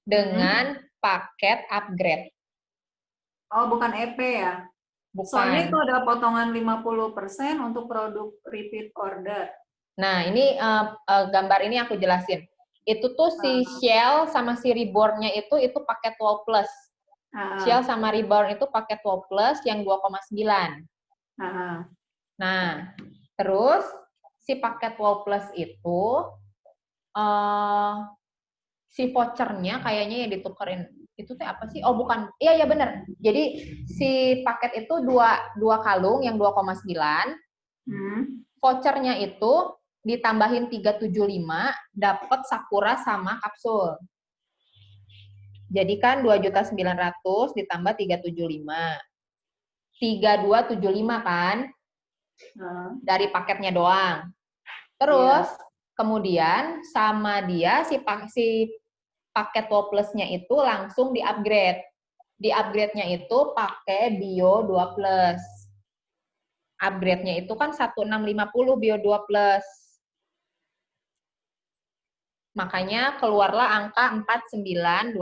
dengan paket upgrade. Oh, bukan EP ya? Bukan. Soalnya itu ada potongan 50% untuk produk repeat order. Nah, ini gambar ini aku jelasin. Itu tuh si Shell sama si Reborn-nya itu paket Wow Plus. Shell sama Reborn itu paket Wow Plus yang 2,9. Nah, terus si paket Wow Plus itu si vouchernya kayaknya yang ditukerin itu tuh apa sih? Oh bukan, iya bener. Jadi si paket itu dua kalung yang 2,9. Vouchernya itu ditambahin 375 dapat Sakura sama kapsul. Jadi kan 2.900.000 ditambah 375. 3275 kan? Dari paketnya doang. Terus kemudian sama dia si paket Wow Plus-nya itu langsung di-upgrade. Di-upgrade-nya itu pakai Bio 2 Plus. Upgrade-nya itu kan 1650 Bio 2 Plus. Makanya keluarlah angka 4925.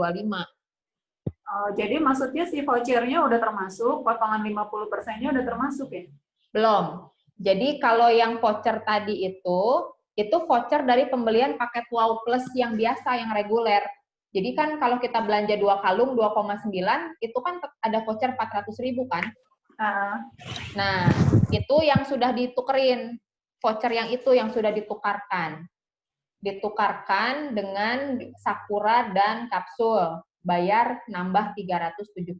Oh, jadi maksudnya si vouchernya udah termasuk, potongan 50%-nya udah termasuk ya? Belum. Jadi kalau yang voucher tadi itu voucher dari pembelian paket Wow Plus yang biasa, yang reguler. Jadi kan kalau kita belanja 2 kalung 2,9, itu kan ada voucher 400.000 kan? Nah, itu yang sudah ditukerin. Voucher yang itu yang sudah ditukarkan. Ditukarkan dengan Sakura dan kapsul. Bayar nambah 375.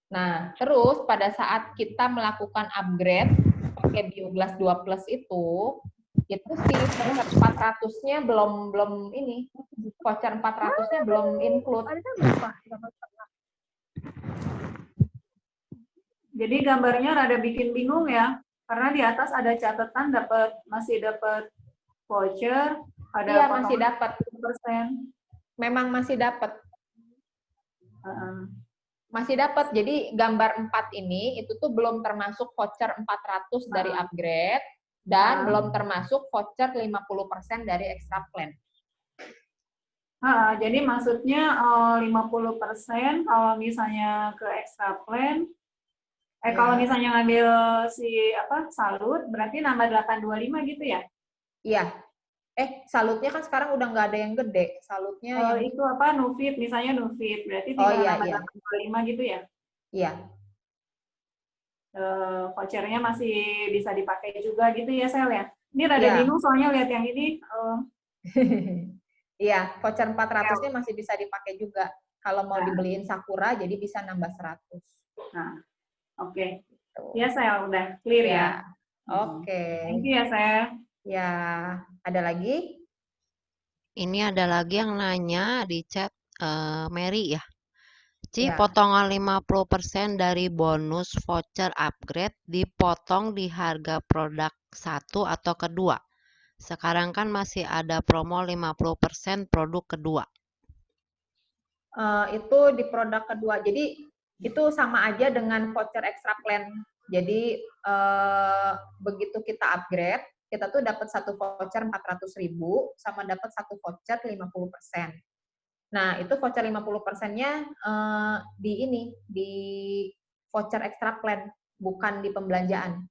Nah, terus pada saat kita melakukan upgrade pakai Bioglass 2 Plus itu si voucher 400-nya belum ini. Voucher 400-nya belum include. Jadi gambarnya rada bikin bingung ya, karena di atas ada catatan masih dapat voucher, ada iya, masih dapat persen. Memang masih dapat. Masih dapat. Jadi gambar 4 ini itu tuh belum termasuk voucher 400 dari upgrade, Dan belum termasuk voucher 50% dari extra plan. Jadi maksudnya 50% kalau misalnya ke extra plan, kalau misalnya ngambil si salut, berarti nambah 825 gitu ya? Iya. Salutnya kan sekarang udah nggak ada yang gede. Salutnya yang itu Nufit, misalnya Nufit, berarti tinggal nambah 825 gitu ya? Iya. Vouchernya masih bisa dipakai juga gitu ya, Sel ya? Ini rada bingung soalnya lihat yang ini. Iya, voucher 400-nya masih bisa dipakai juga. Kalau mau dibeliin Sakura, jadi bisa nambah 100. Nah, oke. Ya, Sel, udah clear ya? Oke. Thank you ya, Sel. Ya, ada lagi? Ini ada lagi yang nanya di chat Mary ya. Ci, potongan 50% dari bonus voucher upgrade dipotong di harga produk satu atau kedua. Sekarang kan masih ada promo 50% produk kedua. Itu di produk kedua. Jadi itu sama aja dengan voucher extra plan. Jadi begitu kita upgrade, kita tuh dapat satu voucher 400.000 sama dapat satu voucher 50%. Nah, itu voucher 50%-nya di voucher extra plan, bukan di pembelanjaan.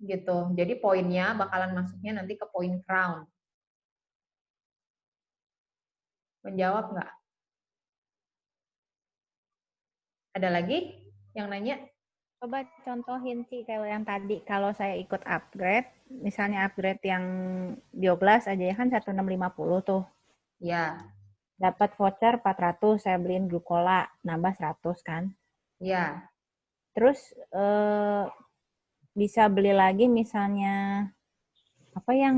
Gitu. Jadi poinnya bakalan masuknya nanti ke poin crown. Menjawab nggak? Ada lagi yang nanya? Coba contohin sih kalau yang tadi, kalau saya ikut upgrade, misalnya upgrade yang bioglas aja ya kan 1650 tuh. Ya. Dapat voucher 400, saya beliin glukola, nambah 100 kan? Ya. Terus bisa beli lagi misalnya apa yang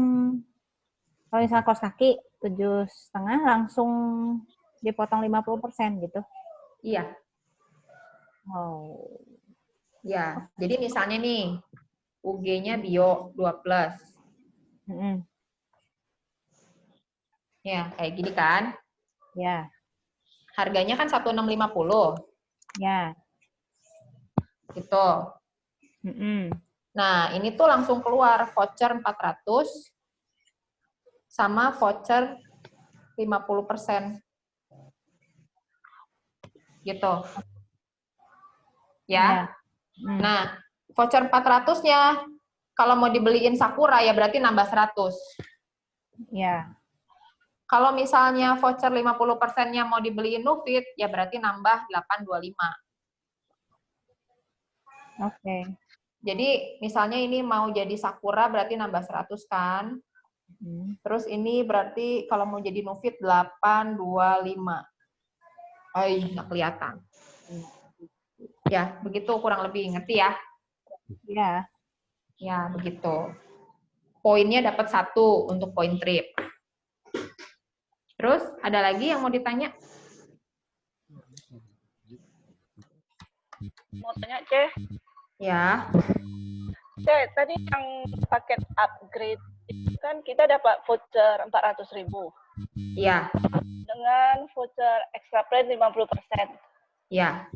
kalau misalnya kaos kaki 7,5 langsung dipotong 50% gitu. Iya. Oh. Ya, jadi misalnya nih, UG-nya bio 2+. Ya, kayak gini kan? Ya. Harganya kan 1650. Ya. Gitu. Nah, ini tuh langsung keluar voucher 400 sama voucher 50%. Gitu. Ya. Nah, voucher 400-nya kalau mau dibeliin Sakura ya berarti nambah 100. Ya. Kalau misalnya voucher 50%-nya mau dibeliin Nufit ya berarti nambah 825. Oke. Jadi misalnya ini mau jadi Sakura berarti nambah 100 kan? Terus ini berarti kalau mau jadi Nufit 825. Nggak kelihatan. Ya, begitu kurang lebih. Ngerti ya? Ya. Ya, begitu. Poinnya dapat 1 untuk poin trip. Terus, ada lagi yang mau ditanya? Mau tanya, Ceh. Ya. Ceh, tadi yang paket upgrade itu kan kita dapat voucher 400.000. Iya. Dengan voucher extra plan 50%. Iya.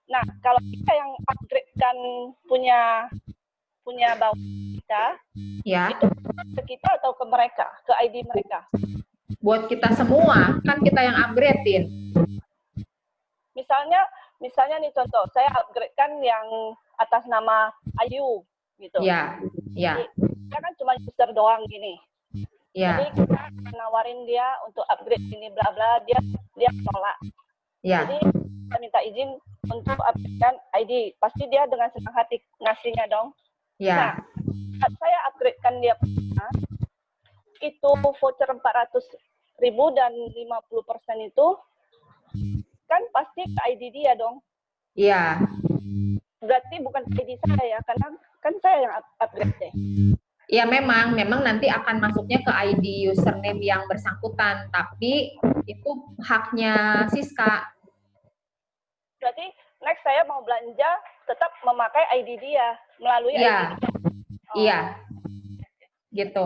Nah, kalau kita yang upgrade kan punya bawah kita, ya. Itu ke kita atau ke mereka, ke ID mereka? Buat kita semua, kan kita yang upgrade-in. Misalnya nih contoh, saya upgrade kan yang atas nama Ayu, gitu. Iya, iya. Dia kan cuma user doang gini. Iya. Jadi kita nawarin dia untuk upgrade ini bla bla, dia menolak. Iya. Jadi kita minta izin untuk upgrade ID. Pasti dia dengan senang hati ngasihnya dong. Iya. Nah, saya upgrade-kan dia itu voucher 400.000 dan 50% itu kan pasti ke ID dia dong. Iya. Berarti bukan ID saya ya, karena kan saya yang upgrade deh. Iya, memang nanti akan masuknya ke ID username yang bersangkutan, tapi itu haknya Siska. Berarti next saya mau belanja tetap memakai ID dia melalui ID dia. Iya. Gitu.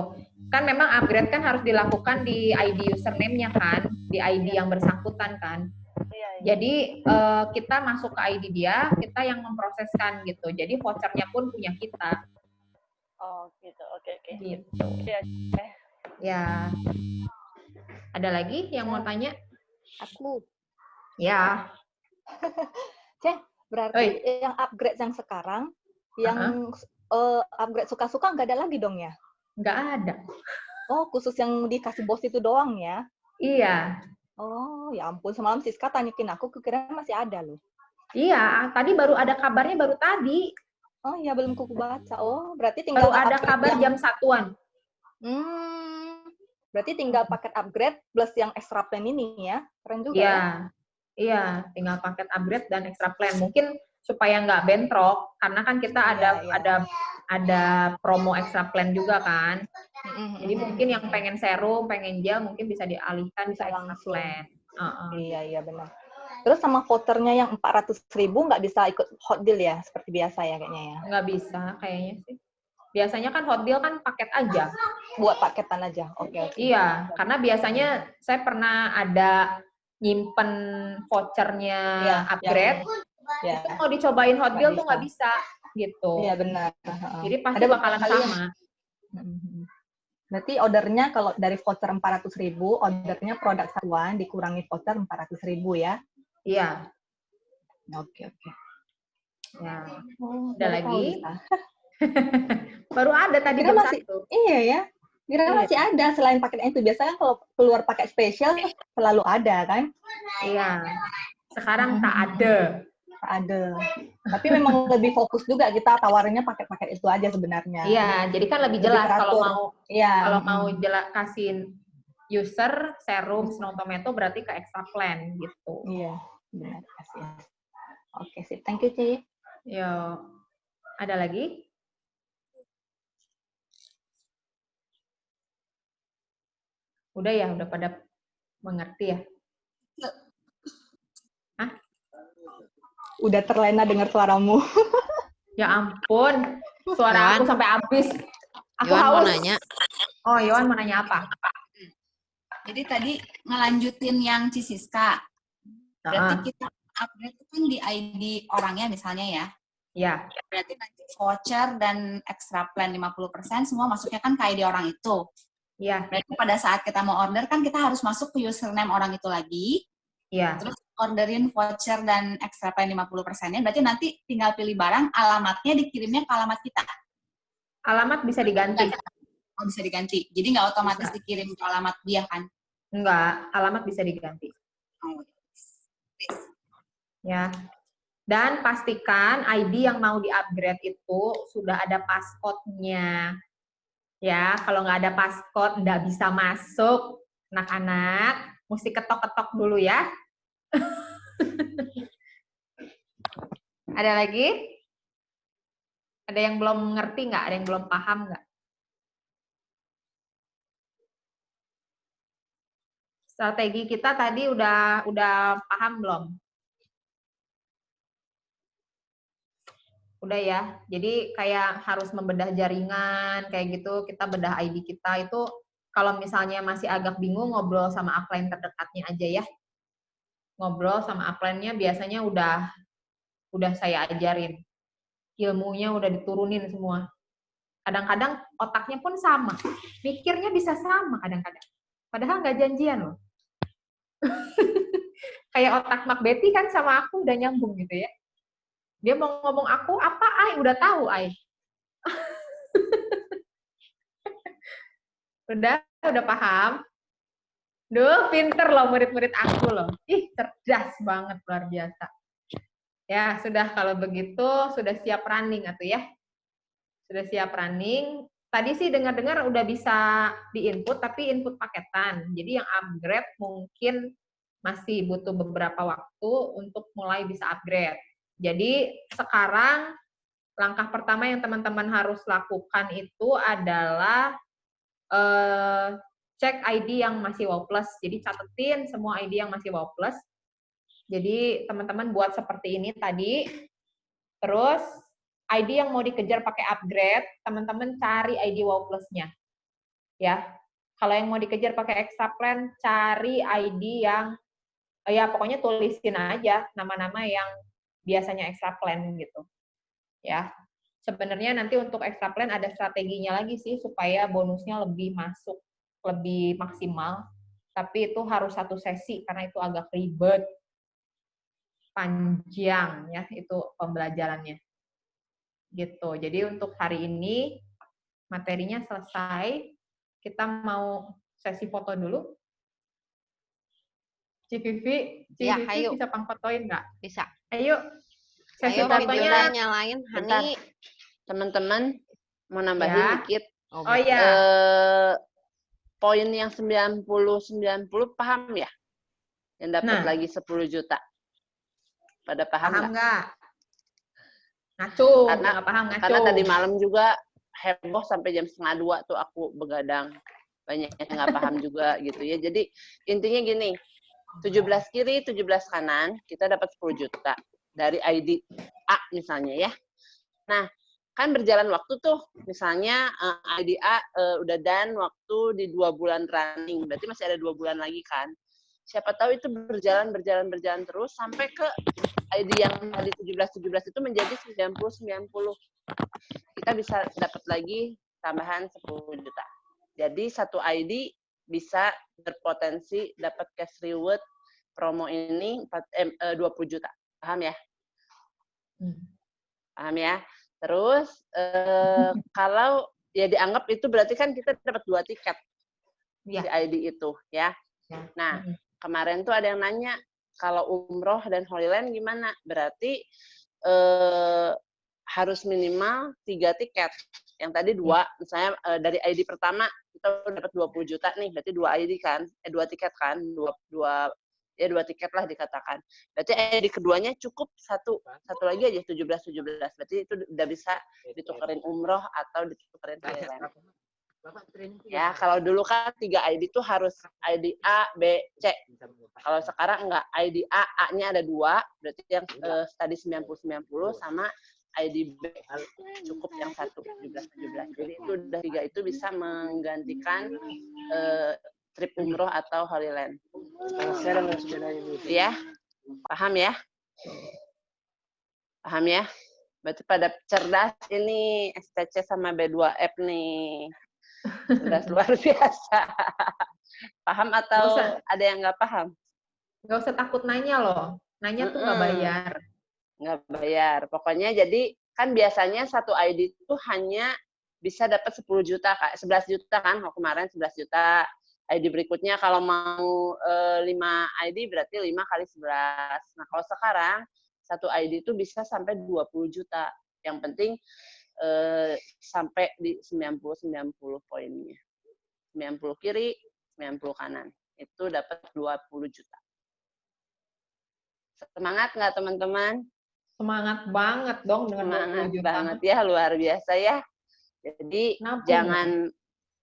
Kan memang upgrade kan harus dilakukan di ID username-nya kan, di ID yang bersangkutan kan. Iya. Jadi kita masuk ke ID dia, kita yang memproseskan gitu. Jadi vouchernya pun punya kita. Oh, gitu. Oke. Gitu. Iya. Ya. Ada lagi yang mau tanya? Aku. Ya. Berarti yang upgrade yang sekarang, yang upgrade suka-suka nggak ada lagi dong ya? Nggak ada. Oh, khusus yang dikasih bos itu doang ya? Iya. Oh, ya ampun. Semalam Siska tanyakin aku kira masih ada loh. Iya, tadi baru ada kabarnya baru tadi. Oh iya, belum kuku baca. Oh, berarti tinggal Baru ada kabar jam 1-an. Berarti tinggal paket upgrade plus yang extra plan ini ya? Keren juga ya? Iya, tinggal paket upgrade dan extra plan. Mungkin supaya nggak bentrok, karena kan kita ada promo extra plan juga kan. Jadi mungkin yang pengen serum, pengen gel, mungkin bisa dialihkan bisa ke extra langsung. plan. Iya benar. Terus sama vouchernya yang 400.000 nggak bisa ikut hot deal ya, seperti biasa ya kayaknya ya? Nggak bisa kayaknya sih. Biasanya kan hot deal kan paket aja. Buat paketan aja, oke. Iya, karena biasanya saya pernah ada nyimpen vouchernya upgrade, itu mau dicobain hot deal tuh nggak bisa gitu. Iya benar. Jadi pasti bakalan sama. Berarti ordernya kalau dari voucher 400.000, ordernya produk satuan dikurangi voucher 400.000 ya? Iya. Oke. Ya. Ada lagi? Bisa. Baru ada tadi jam 1. Iya ya. Kira masih ada selain paketnya itu. Biasanya kalau keluar paket spesial selalu ada kan? Iya. Sekarang tak ada. Tapi memang lebih fokus juga kita tawarannya paket-paket itu aja sebenarnya. Iya, jadi kan lebih jelas kalau mau kasihin user serum Snow Tomato berarti ke extra plan gitu. Iya, benar. Kasih. Oke, sip. Thank you, Ci. Yo. Ada lagi? Udah ya, udah pada mengerti ya? Hah? Udah terlena dengar suaramu. Ya ampun, suara aku sampai habis. Aku Yohan haus. mau nanya. Oh, Yohan mau nanya apa? Jadi tadi ngelanjutin yang Cisiska. Berarti kita upgrade itu kan di ID orangnya misalnya ya. Iya. Berarti nanti voucher dan extra plan 50% semua masuknya kan ke ID orang itu. Iya. Berarti pada saat kita mau order kan kita harus masuk ke username orang itu lagi. Iya. Terus orderin voucher dan extra plan 50%-nya. Berarti nanti tinggal pilih barang, alamatnya dikirimnya ke alamat kita. Alamat bisa diganti. Oh, bisa diganti. Jadi nggak otomatis dikirim ke alamat dia kan? Enggak, alamat bisa diganti. Oh. Ya. Dan pastikan ID yang mau di-upgrade itu sudah ada passcode-nya. Ya, kalau nggak ada passcode, nggak bisa masuk. Anak-anak, mesti ketok-ketok dulu ya. Ada lagi? Ada yang belum ngerti nggak? Ada yang belum paham nggak? Strategi kita tadi udah paham belum? Udah ya. Jadi kayak harus membedah jaringan kayak gitu, kita bedah ID kita itu kalau misalnya masih agak bingung ngobrol sama upline terdekatnya aja ya. Ngobrol sama upline-nya biasanya udah saya ajarin. Ilmunya udah diturunin semua. Kadang-kadang otaknya pun sama. Mikirnya bisa sama kadang-kadang. Padahal nggak janjian loh. Kayak otak Mak Betty kan sama aku udah nyambung gitu ya. Dia mau ngomong aku apa, Ai udah tahu, Ai. udah paham? Duh, pinter loh murid-murid aku loh. Ih, cerdas banget, luar biasa. Ya, sudah kalau begitu, sudah siap running atau ya? Sudah siap running. Tadi sih dengar-dengar udah bisa di-input, tapi input paketan. Jadi yang upgrade mungkin masih butuh beberapa waktu untuk mulai bisa upgrade. Jadi sekarang langkah pertama yang teman-teman harus lakukan itu adalah cek ID yang masih WOW+. Jadi catetin semua ID yang masih WOW+. Jadi teman-teman buat seperti ini tadi. Terus ID yang mau dikejar pakai upgrade, teman-teman cari ID WOW+-nya. Ya. Kalau yang mau dikejar pakai extra plan, cari ID yang ya pokoknya tulisin aja nama-nama yang biasanya extra plan gitu. Ya. Sebenarnya nanti untuk extra plan ada strateginya lagi sih supaya bonusnya lebih masuk, lebih maksimal. Tapi itu harus satu sesi karena itu agak ribet, panjang ya itu pembelajarannya. Gitu. Jadi untuk hari ini materinya selesai. Kita mau sesi foto dulu. Civivi Ya, ayo. bisa pangfotoin nggak? Bisa. Ayo. Sesi Ayo fotonya. videonya nyalain, Bentar. Hani. Teman-teman mau nambahin Ya. dikit. Oh ya. Poin yang 90-90 paham ya? Yang dapat Nah. lagi 10 juta. Pada paham nggak? Ngaco. Karena nggak paham ngaco. Karena tadi malam juga heboh sampai jam 1:30 tuh aku begadang. Banyak yang nggak paham juga gitu ya. Jadi intinya gini, 17 kiri, 17 kanan, kita dapat 10 juta. Dari ID A misalnya ya. Nah, kan berjalan waktu tuh, misalnya ID A udah done waktu di 2 bulan running, berarti masih ada 2 bulan lagi kan. Siapa tahu itu berjalan terus sampai ke ID yang tadi 17 itu menjadi 90. Kita bisa dapat lagi tambahan 10 juta. Jadi satu ID bisa berpotensi dapat cash reward promo ini 20 juta. Paham ya? Paham ya? Terus kalau ya dianggap itu berarti kan kita dapat 2 tiket Ya. si ID itu ya. Nah, kemarin tuh ada yang nanya kalau umroh dan Holy Land gimana? Berarti harus minimal 3 tiket. Yang tadi 2, misalnya dari ID pertama kita udah dapat 20 juta nih, berarti 2 ID kan? 2 tiket kan? 2 tiket lah dikatakan. Berarti ID keduanya cukup satu lagi aja 17. Berarti itu udah bisa ditukerin umroh atau ditukerin Holy Land. Ya, kalau dulu kan 3 ID itu harus ID A, B, C. Kalau sekarang enggak, ID A, A-nya ada 2, berarti yang tadi 90-90 sama ID B cukup yang 17. Jadi itu udah 3 itu bisa menggantikan trip umroh atau Holy Land. Ya, paham ya? Paham ya? Berarti pada cerdas ini STC sama B2F nih. Cerdas luar biasa. Paham atau ada yang nggak paham? Nggak usah takut nanya loh. Nanya tuh nggak bayar. Nggak bayar. Pokoknya jadi kan biasanya satu ID itu hanya bisa dapat 10 juta, Kak. 11 juta kan, kemarin 11 juta. ID berikutnya kalau mau 5 ID berarti 5 kali 11. Nah, kalau sekarang satu ID itu bisa sampai 20 juta. Yang penting sampai di 90 poinnya. 90 kiri, 90 kanan. Itu dapat 20 juta. Semangat nggak teman-teman? Semangat banget dong dengan 20 juta. Banget ya, luar biasa ya. Jadi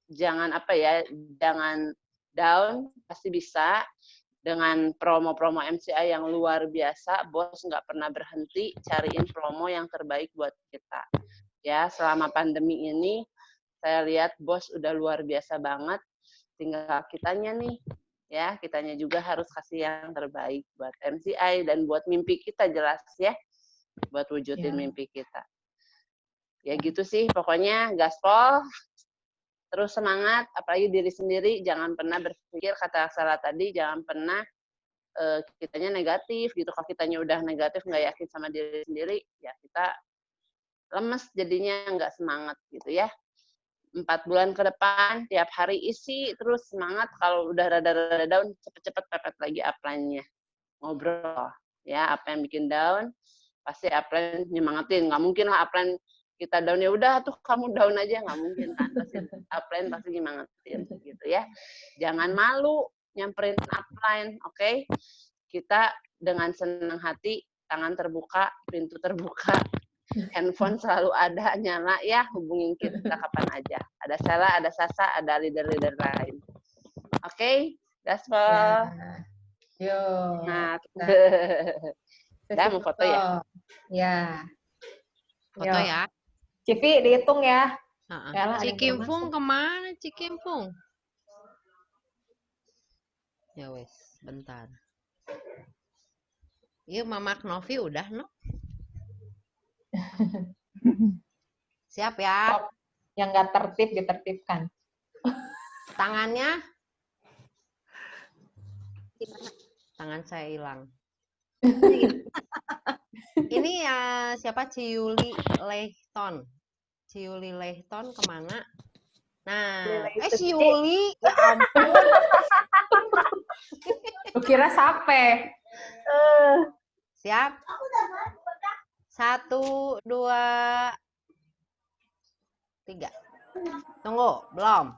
jangan apa ya, jangan down, pasti bisa. Dengan promo-promo MCI yang luar biasa, bos nggak pernah berhenti cariin promo yang terbaik buat kita. Ya, selama pandemi ini saya lihat bos udah luar biasa banget. Tinggal kitanya nih, ya, kitanya juga harus kasih yang terbaik buat MCI dan buat mimpi kita jelas ya, buat wujudin mimpi kita. Ya gitu sih, pokoknya gaspol, terus semangat, apalagi diri sendiri, jangan pernah berpikir kata salah tadi, jangan pernah kitanya negatif gitu. Kalau kitanya udah negatif, nggak yakin sama diri sendiri, ya kita lemes jadinya, nggak semangat gitu ya. 4 bulan ke depan tiap hari isi terus semangat. Kalau udah rada-rada down, cepet-cepet pepet lagi upline-nya, ngobrol ya. Apa yang bikin down pasti upline nyemangatin. Nggak mungkin lah upline kita down ya udah tuh kamu down aja, nggak mungkin kan. Pasti upline pasti nyemangatin gitu ya. Jangan malu nyamperin upline, oke? Kita dengan senang hati, tangan terbuka, pintu terbuka, handphone selalu ada, nyala ya, hubungin kita kapan aja. Ada Sela, ada Sasa, ada leader-leader lain. Oke, gaspol. Yo. Nah, udah mau foto ya? Ya. Foto ya. Civi dihitung ya. Cikimpung kemana Cikimpung? Ya wes, bentar. Iya, Mama Novi udah, no? Siap ya? Stop. Yang nggak tertib ditertibkan. Tangannya? Tangan saya hilang. Ini ya siapa? Ciuli Leighton. Ciuli Leighton kemana? Nah, Ciuli, ya ampun. Lu kira sape? Siap? 1, 2, 3. Tunggu, belum.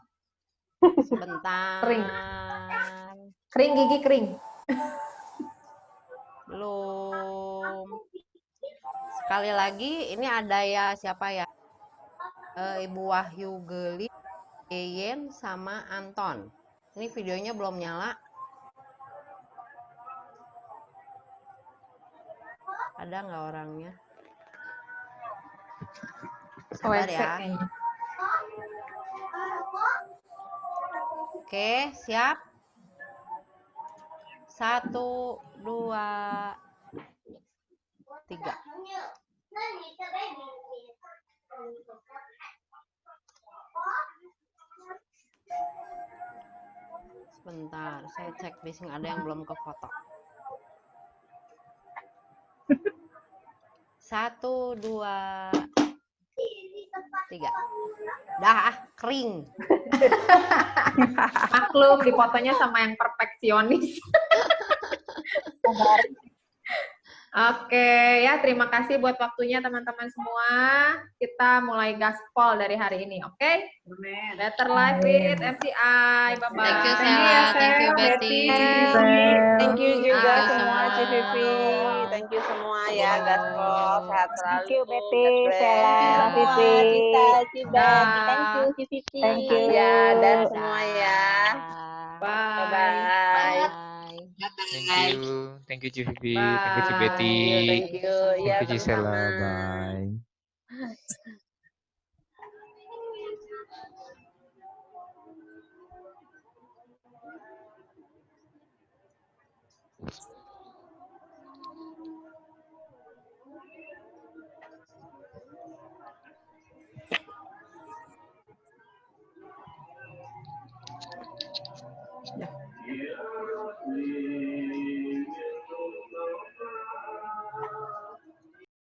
Sebentar. Kering gigi kering. Belum. Sekali lagi, ini ada ya siapa ya? Ibu Wahyu Geli, Yeyen, sama Anton. Ini videonya belum nyala. Ada nggak orangnya? Sabar ya. Oke, siap. 1, 2, 3. Sebentar, saya cek di sini ada yang belum ke foto. 1, 2, 3. Dah, kering. Maklum di fotonya sama yang perfeksionis. Oke, ya terima kasih buat waktunya teman-teman semua. Kita mulai gaspol dari hari ini, oke? Better Life with MCI. Bye-bye. Thank you, Sela. Thank you, Betty. Thank you juga Thank you semua, semua. Civivi. Thank you semua ya, gaspol. Sehat selalu. Thank you, Betty, God bless. Sela, Semua, Vivi. Cita, Cibet. Dah. Thank you, Civivi. Thank you. Ya, dan Dadah. semua ya. Bye. Bye-bye. Thank you Civivi, thank you Cibeti, Thank you. Ya, thank you Gisela, sama-sama. bye. Ya.